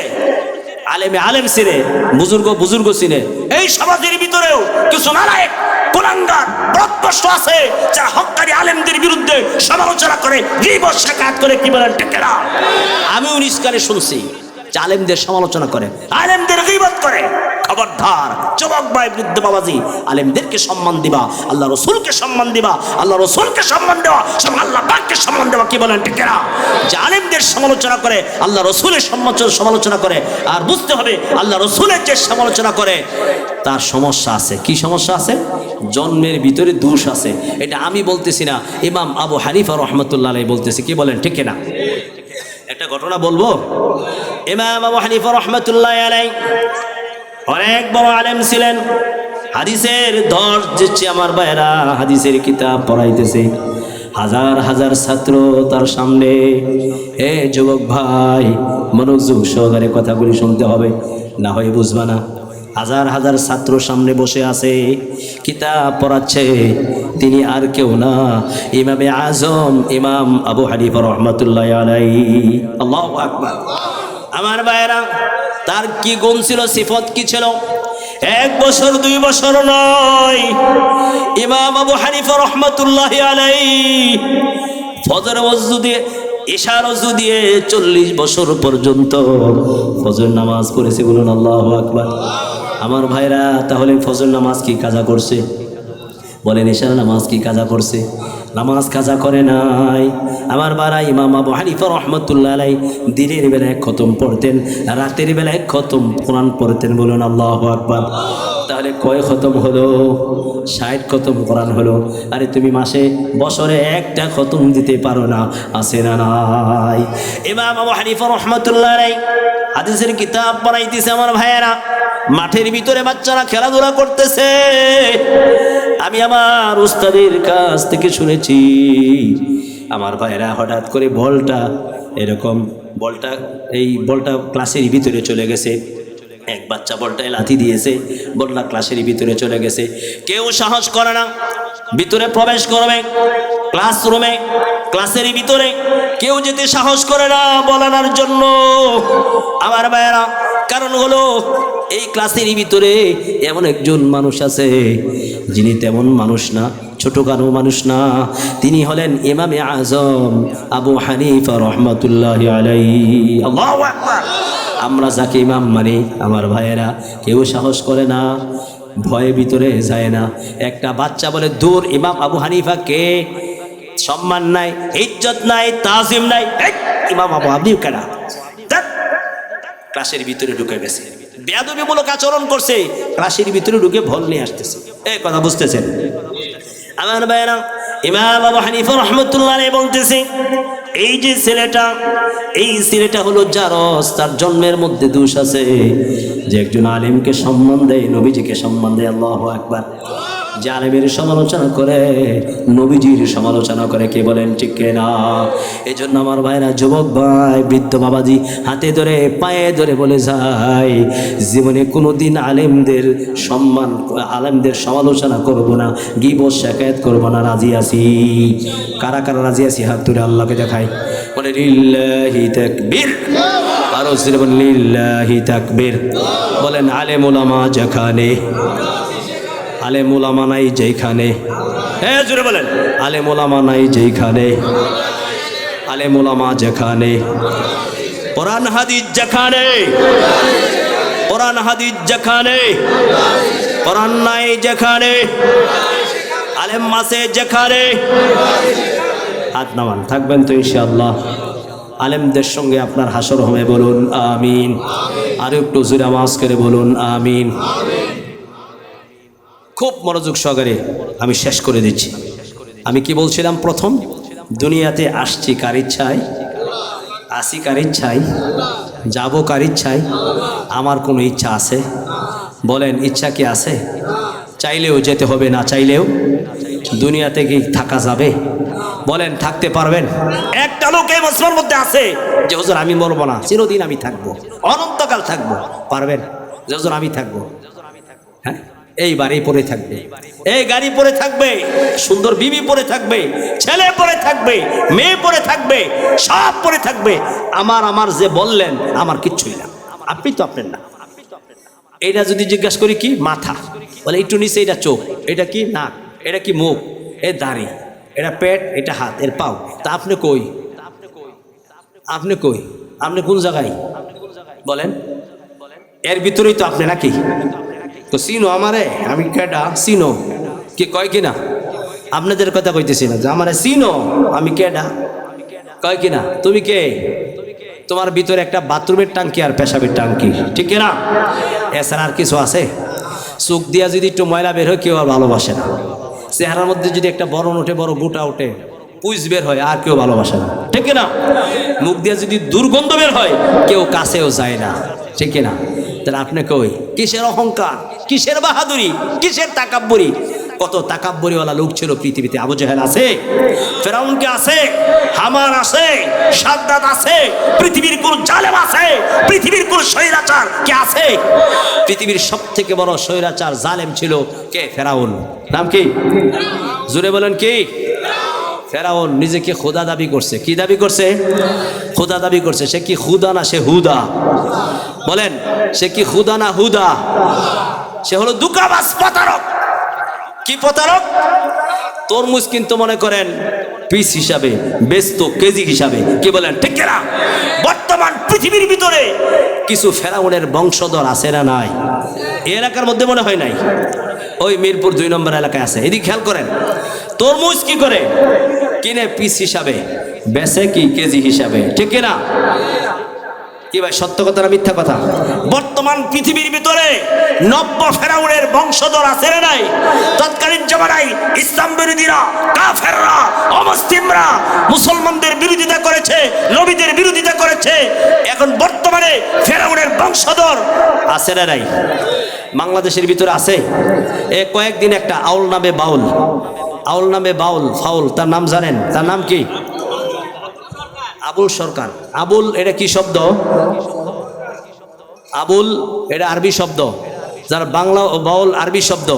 আলেমে আলেম চিনে, বুজুর্গ বুজুর্গ চিনে। এই সমাজের ভিতরেও কিছু নালায়েক কুলাঙ্গার প্রত্যক্ষ আছে যারা হক্কারি আলেমদের বিরুদ্ধে সমালোচনা করে, গীবত শাকাত করে। কি বলেন ঠিক না? আমিও নিজ কানে শুনছি যে আলেমদের সমালোচনা করে, আলেমদের গীবত করে। খবরদার যুবক ভাই, বৃদ্ধ বাবাজি, আলেমদেরকে সম্মান দিবা, আল্লাহ রসুলকে সম্মান দিবা, আল্লাহ রসুলকে সম্মান দেওয়া, আল্লাহ পাককে সম্মান দেওয়া। কি বলেন ঠিক না? যে আলেমদের সমালোচনা করে, আল্লাহ রসুলের সমালোচনা করে, আর বুঝতে হবে আল্লাহ রসুলের যে সমালোচনা করে তার সমস্যা আছে। কি সমস্যা আছে? জন্মের ভিতরে দোষ আছে। এটা আমি বলতেছি না, ইমাম আবু হানিফা রহমতুল্লাহ আলাইহি বলতেছি। কি বলেন ঠিক না? একটা ঘটনা বলবো। ইমাম আবু হানিফা রহমতুল্লাহ আলাইহি অনেক বড় আলেম ছিলেন, হাদিসের দর্শ দিচ্ছে আমার ভাইরা, হাদিসের কিতাব পড়াইতেছে, হাজার হাজার ছাত্র তার সামনে। এ যুবক ভাই, মনোযোগ সহকারে কথাগুলি শুনতে হবে, না হয় বুঝবা না। হাজার হাজার ছাত্র সামনে বসে আছে, কিতাব পড়াচ্ছে, তিনি আর কেউ না, ইমামে আজম ইমাম আবু হানিফা রহমতুল্লাহ আলাইহি। আল্লাহু আকবার। আমার ভাইরা, তার কি গুণ ছিল, সিফত কি ছিল? 1 বছর 2 বছর নয়, ইমাম আবু হানিফা রহমতুল্লাহ আলাইহি ফজর ওযু দিয়ে, ইশার ওযু দিয়ে 40 বছর পর্যন্ত ফজর নামাজ পড়েছে। বলুন আল্লাহু আকবার। আমার ভাইরা, তাহলে ফজর নামাজ কি কাজা করছে? বলেন, ইশার নামাজ কি কাজা করছে? নামাজ কাজা করে নাই। আমার বারা ইমাম আবু হানিফা রহমতুল্লাহ আলাইহি দিনের বেলায় খতম পড়তেন, রাতের বেলায় খতম কোরআন পড়তেন। বলুন আল্লাহু আকবার। তাহলে কয় খতম হলো? 60 খতম কোরআন হলো। আরে তুমি মাসে বছরে একটা খতম দিতে পারো না, আছে না নাই? ইমাম আবু হানিফা রহমতুল্লাহ আলাইহি হাদিসের কিতাব পড়াইতেছে। আমার ভাইয়েরা, মাঠের ভিতরে বাচ্চারা খেলাধুলা করতেছে, আমি আমার উস্তাদের কাছ থেকে শুনেছি। আমার ভাইরা, হঠাৎ করে বলটা এই বলটা ক্লাসের ভিতরে চলে গেছে। এক বাচ্চা বলটায় লাথি দিয়েছে, বলটা ক্লাসের ভিতরে চলে গেছে। কেউ সাহস করে না ভিতরে প্রবেশ করবে, ক্লাসরুমে, ক্লাসের ভিতরে কেউ যেতে সাহস করে না বলানোর জন্য। আমার ভাইরা, কারণ হলো এই ক্লাসের ভিতরে এমন একজন মানুষ আছে যিনি তেমন মানুষ না, ছোটখাটো মানুষ না, তিনি হলেন ইমামে আজম আবু হানিফা রহমতুল্লাহ আলাইহি। আল্লাহু আকবার। আমরা যাকে ইমাম মানি, আমার ভাইয়েরা, কেউ সাহস করে না, ভয়ে ভিতরে যায় না। একটা বাচ্চা বলে, দূর, ইমাম আবু হানিফা কে? সম্মান নাই, ইজ্জত নাই, তাজিম নাই, ইমাম আবু হানিফা কেনা? ক্লাসের ভিতরে ঢুকে গেছে, বেয়াদবিমূলক আচরণ করছে, ক্লাসের ভিতরে ঢুকে ভল নিয়ে আসতেছে। এই কথা বুঝতেছেন? আমার ভাইয়েরা, ইমাম আবু হানিফা রহমতুল্লাহ আলাইহি বলতেছে, এই যে ছেলেটা হলো জারস, তার জন্মের মধ্যে দোষ আছে। যে একজন আলেমকে সম্মান দেয়, নবীজিকে সম্মান দেয়, আল্লাহু আকবার। যে আলেমের সমালোচনা করে, নবীজির সমালোচনা করে। কে বলেন ঠিক না? এই জন্য আমার ভাইরা, যুবক ভাই, বৃদ্ধ বাবাজি, হাতে ধরে পায়ে ধরে বলে যায়, জীবনে কোনোদিন আলেমদের সমালোচনা করব না, গীবত শিকায়াত করব না। রাজি আছি? কারা কারা রাজি আছি? হাত তুলে আল্লাহকে দেখাই, বলে লিল্লাহি তাকবীর। আরো জোরে বলেন, লিল্লাহি তাকবীর। বলেন, আলেম ওলামা যেখানে, আলেম ওলামা নাই যেখানে, হ্যাঁ জোরে বলেন, আলেম ওলামা নাই যেখানে, আলেম ওলামা যেখানে, কোরআন হাদিস যেখানে, কোরআন হাদিস যেখানে, কোরআন নাই যেখানে, আলেম মাসে যেখানে। হাত নামান, থাকবেন তো ইনশাআল্লাহ? আলেমদের সঙ্গে আপনার হাসর হবে, বলুন আমিন। আর একটু জোরে আওয়াজ করে বলুন আমিন। খুব মনোযোগ সহকারে আমি শেষ করে দিচ্ছি। আমি কি বলছিলাম? প্রথম, দুনিয়াতে আসছি কার ইচ্ছায়, আসি কার ইচ্ছায়, যাব কার ইচ্ছায়? আমার কোনো ইচ্ছা আছে? বলেন, ইচ্ছা কি আছে? চাইলেও যেতে হবে, না চাইলেও দুনিয়াতে কি থাকা যাবে? বলেন থাকতে পারবেন? একটা লোক এই মসজিদের মধ্যে আছে যে হুজুর আমি মরবো না, চিরদিন আমি থাকবো, অনন্তকাল থাকবো। পারবেন যে হুজুর আমি থাকবো? হ্যাঁ, এই বাড়ি পরে থাকবে, এই গাড়ি পরে থাকবে, সুন্দর বিবি পরে থাকবে, ছেলে পরে থাকবে, মেয়ে পরে থাকবে, সব পরে থাকবে। আমার যে বললেন আমার কিচ্ছুই না, আপনি তো আপনার না। এটা যদি জিজ্ঞাসা করি কি মাথা, বলে একটু নিচে, এটা চোখ, এটা কি নাক, এটা কি মুখ, এ দাড়ি, এটা পেট, এটা হাত, এর পাও। তা আপনি কই? আপনি কই? আপনি কোন জায়গায় বলেন? এর ভিতরেই তো আপনি নাকি? তো চিনো আমারে? আমি কেডা চিনো? কি কয় কিনা? আপনাদের কথা কইতেছি না যে আমারে চিনো আমি কেডা, কয় কিনা? তুমি কে? তোমার ভিতরে একটা বাথরুমের টাঙ্কি আর পেশাবের টাঙ্কি, ঠিক না? এছাড়া আর কিছু আছে? চোখ দিয়া যদি একটু ময়লা বের হয় কেউ আর ভালোবাসে না। চেহারার মধ্যে যদি একটা বরণ ওঠে, বড় গোটা ওঠে, পুইজ বের হয়, আর কেউ ভালোবাসে না, ঠিক না? মুখ দিয়া যদি দুর্গন্ধ বের হয় কেউ কাছেও যায় না, ঠিক না? তাহলে আপনি কই? কিসের অহংকার, কিসের বাহাদুরি, কিসের তাকাব্বুরি? কত তাকাব্বুরিওয়ালা লোক ছিল পৃথিবীতে। আবু জেহেল আছে, ফেরাউনকে আছে, হামান আছে, সাদ্দাত আছে, পৃথিবীর কোন জালেম আছে, পৃথিবীর কোন স্বৈরাচার কে আছে? পৃথিবীর সব থেকে বড় স্বৈরাচার জালেম ছিল কে? ফেরাউন। নাম কি? জোরে বলেন কি? ফেরাউন নিজেকে খোদা দাবি করছে। কি দাবি করছে? খোদা দাবি করছে। সে কি খুদা না সে হুদা? বলেন, সে কি খুদা না হুদা? সে হলো দুকাবাজ, প্রতারক। কি প্রতারক? তরমুজ কিন্তু মনে করেন পিস হিসাবে, বেচতো কেজি হিসাবে। কি বলেন, ঠিক না? বর্তমান পৃথিবীর ভিতরে কিছু ফেরাউনের বংশধর আছে না নাই? এই এলাকার মধ্যে মনে হয় নাই, ওই মিরপুর 2 নম্বর এলাকায় আছে। এদিকে খেয়াল করেন, তরমুজ কি করে কিনে পিস হিসাবে, বেচে কি কেজি হিসাবে, ঠিক না? কি ভাই, সত্য কথা না মিথ্যা কথা? বর্তমান পৃথিবীর ভিতরে নব্য ফেরাউনের বংশধর আছে না নাই? তৎকালীন জামানায় ইসলাম বিরোধীরা, কাফেররা, অমুসলিমরা মুসলমানদের বিরোধিতা করেছে, নবীদের বিরোধিতা করেছে। এখন বর্তমানে ফেরাউনের বংশধর আছে না নাই? বাংলাদেশের ভিতরে আছে। এ কয়েকদিন একটা আউল নামে বাউল, আউল নামে বাউল ফাউল, তার নাম জানেন? তার নাম কি? আবুল সরকার। আবুল এটা কি শব্দ? আবুল এটা আরবি শব্দ, যার বাংলা বাউল আরবি শব্দ,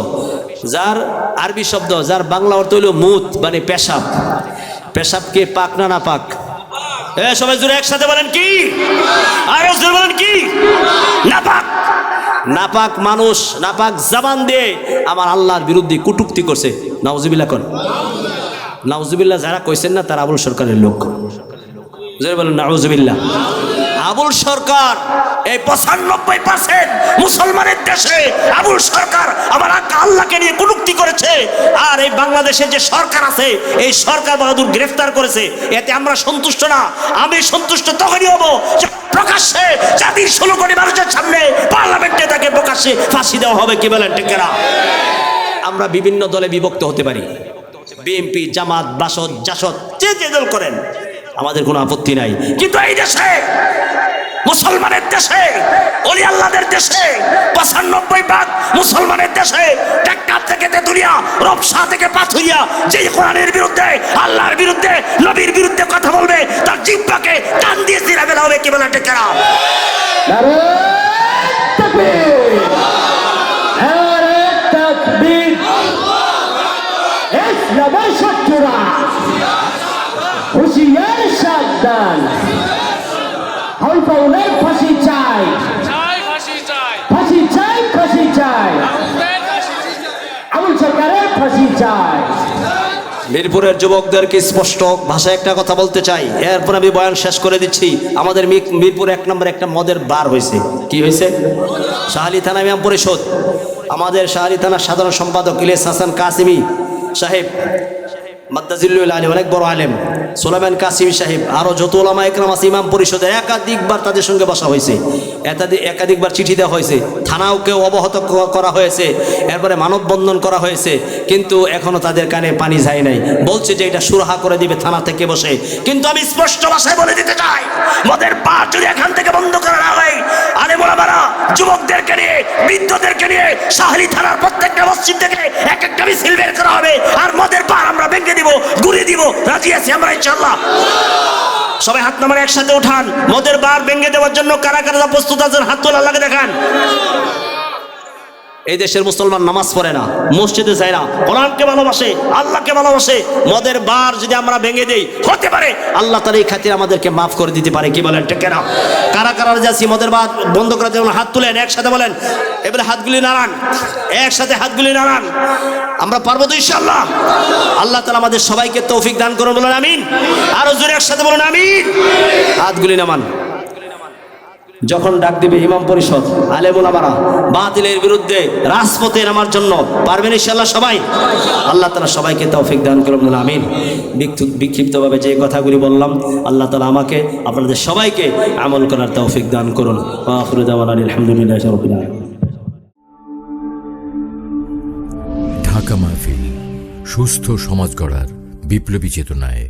যার আরবি শব্দ, যার বাংলা অর্থ হইল মুত, মানে পেশাব। পেশাব কি পাক না না পাক? সবাই জোরে একসাথে বলেন কি? আরো জোরে বলেন কি? নাপাক। নাপাক মানুষ নাপাক জবান দিয়ে আমার আল্লাহর বিরুদ্ধে কটূক্তি করছে। নাউজুবিল্লাহ কোন? নাউজুবিল্লাহ যারা কইছেন না তারা আবুল সরকারের লোক। বলেন নাউজুবিল্লাহ। আবুল সরকার এই 95% মুসলমানের দেশে আবুল সরকার আমার আল্লাহকে নিয়ে কটূক্তি করেছে। আর এই বাংলাদেশে যে সরকার আছে, এই সরকার বাহাদুর গ্রেফতার করেছে। এতে আমরা সন্তুষ্ট না। আমি সন্তুষ্ট তখনই হব প্রকাশ্যে জাতির 16 কোটি মানুষের সামনে পার্লামেন্টে তাকে প্রকাশ্যে ফাঁসি দেওয়া হবে। কি বলেন, ঠিক না? আমরা বিভিন্ন দলে বিভক্ত হতে পারি, বিএনপি, জামাত, বাসদ, জাসদ, যে দল করেন, আমাদের কোনো আপত্তি নাই। কিন্তু এই দেশে, মুসলমানের দেশে, ওলি আল্লাহদের দেশে, 95% মুসলমানের দেশে ট্যাক্কার থেকে তেতুলিয়া, রবসা থেকে পাথুরিয়া, যে কোরআনের বিরুদ্ধে, আল্লাহর বিরুদ্ধে, নবীর বিরুদ্ধে কথা বলবে তার জিহ্বাকে টান দিয়ে ছিঁড়ে ফেলা হবে। কি বলে, ঠিক না? হুশিয়ার সাবধান, হাউফাউনের ফাঁসি চাই, ফাঁসি চাই, ফাঁসি চাই, আবুল সরকারের ফাঁসি চাই। মিরপুরের যুবকদেরকে স্পষ্ট ভাষায় একটা কথা বলতে চাই, এরপর আমি বয়ান শেষ করে দিচ্ছি। আমাদের মিরপুর 1 নম্বর একটা মদের বার হয়েছে। কি হয়েছে? শাহালি থানা ইমাম পরিষদ, আমাদের শাহালি থানার সাধারণ সম্পাদক ইলিয়াস হাসান কাসিমি সাহেব মাদ্দাজিল্লুল আলী অনেক বড় আলেম, সুলাইমান কাসিম সাহেব, আরও যত ওলামা একরাম আছে ইমাম পরিষদে একাধিকবার তাদের সঙ্গে বসা হয়েছে, একাধিকবার চিঠি দেওয়া হয়েছে, থানাওকেও অবহত করা হয়েছে, এরপরে মানববন্ধন করা হয়েছে, কিন্তু এখনও তাদের কানে পানি যায় নাই। বলছে যে এটা সুরাহা করে দিবে থানা থেকে বসে। কিন্তু আমি স্পষ্ট ভাষায় বলে দিতে চাই, মদের পার যদি এখান থেকে বন্ধ করা না হয়, আলেম ওলামারা যুবকদেরকে নিয়ে, বৃদ্ধদেরকে নিয়ে শাহরি থানার প্রত্যেকটা মসজিদ থেকে এক একটা মিছিল বের করা হবে, আর মদের পার আমরা ভেঙে দিব, গুড়িয়ে দিব। রাজি আছি আমরা ইনশাআল্লাহ। সবাই হাত নামান, একসাথে উঠান। মদের বার ভেঙে দেওয়ার জন্য কারা কারা প্রস্তুত আছেন? হাত তোলা, আল্লাহকে দেখান। এই দেশের মুসলমান নামাজ পড়ে না, মসজিদে যায় না, কোরআনকে ভালোবাসে, আল্লাহকে ভালোবাসে। মদের বার যদি আমরা ভেঙে দেই, হতে পারে আল্লাহ তার এই খাতির আমাদেরকে মাফ করে দিতে পারে। কি বলেন ঠিক না? কারা কারা যাচ্ছি মদের বার বন্ধ করার জন্য হাত তুলেন, একসাথে বলেন। এবারে হাতগুলি নাড়ান, একসাথে হাতগুলি নাড়ান। আমরা পারবো তো ইনশাআল্লাহ। আল্লাহ তাআলা আমাদের সবাইকে তৌফিক দান করুন, বলেন আমিন। আরো জোরে একসাথে বলেন আমিন। হাতগুলি নামান। যখন ডাক দিবে ইমাম পরিষদ, আলেম ওলামারা বাতিলের বিরুদ্ধে রাজপথে নামার জন্য, পারবেন ইনশাআল্লাহ সবাই? আল্লাহ তাআলা সবাইকে তৌফিক দান করুন, বলেন আমিন। বিক্ষিপ্তভাবে যে কথাগুলি বললাম, আল্লাহ তাআলা আমাকে আপনাদের সবাইকে আমল করার তৌফিক দান করুন। আখিরু দাওয়ানা আলহামদুলিল্লাহি রাব্বিল আলামিন। ঢাকা মাহফিল, সুস্থ সমাজ গড়ার বিপ্লবী চেতনায়।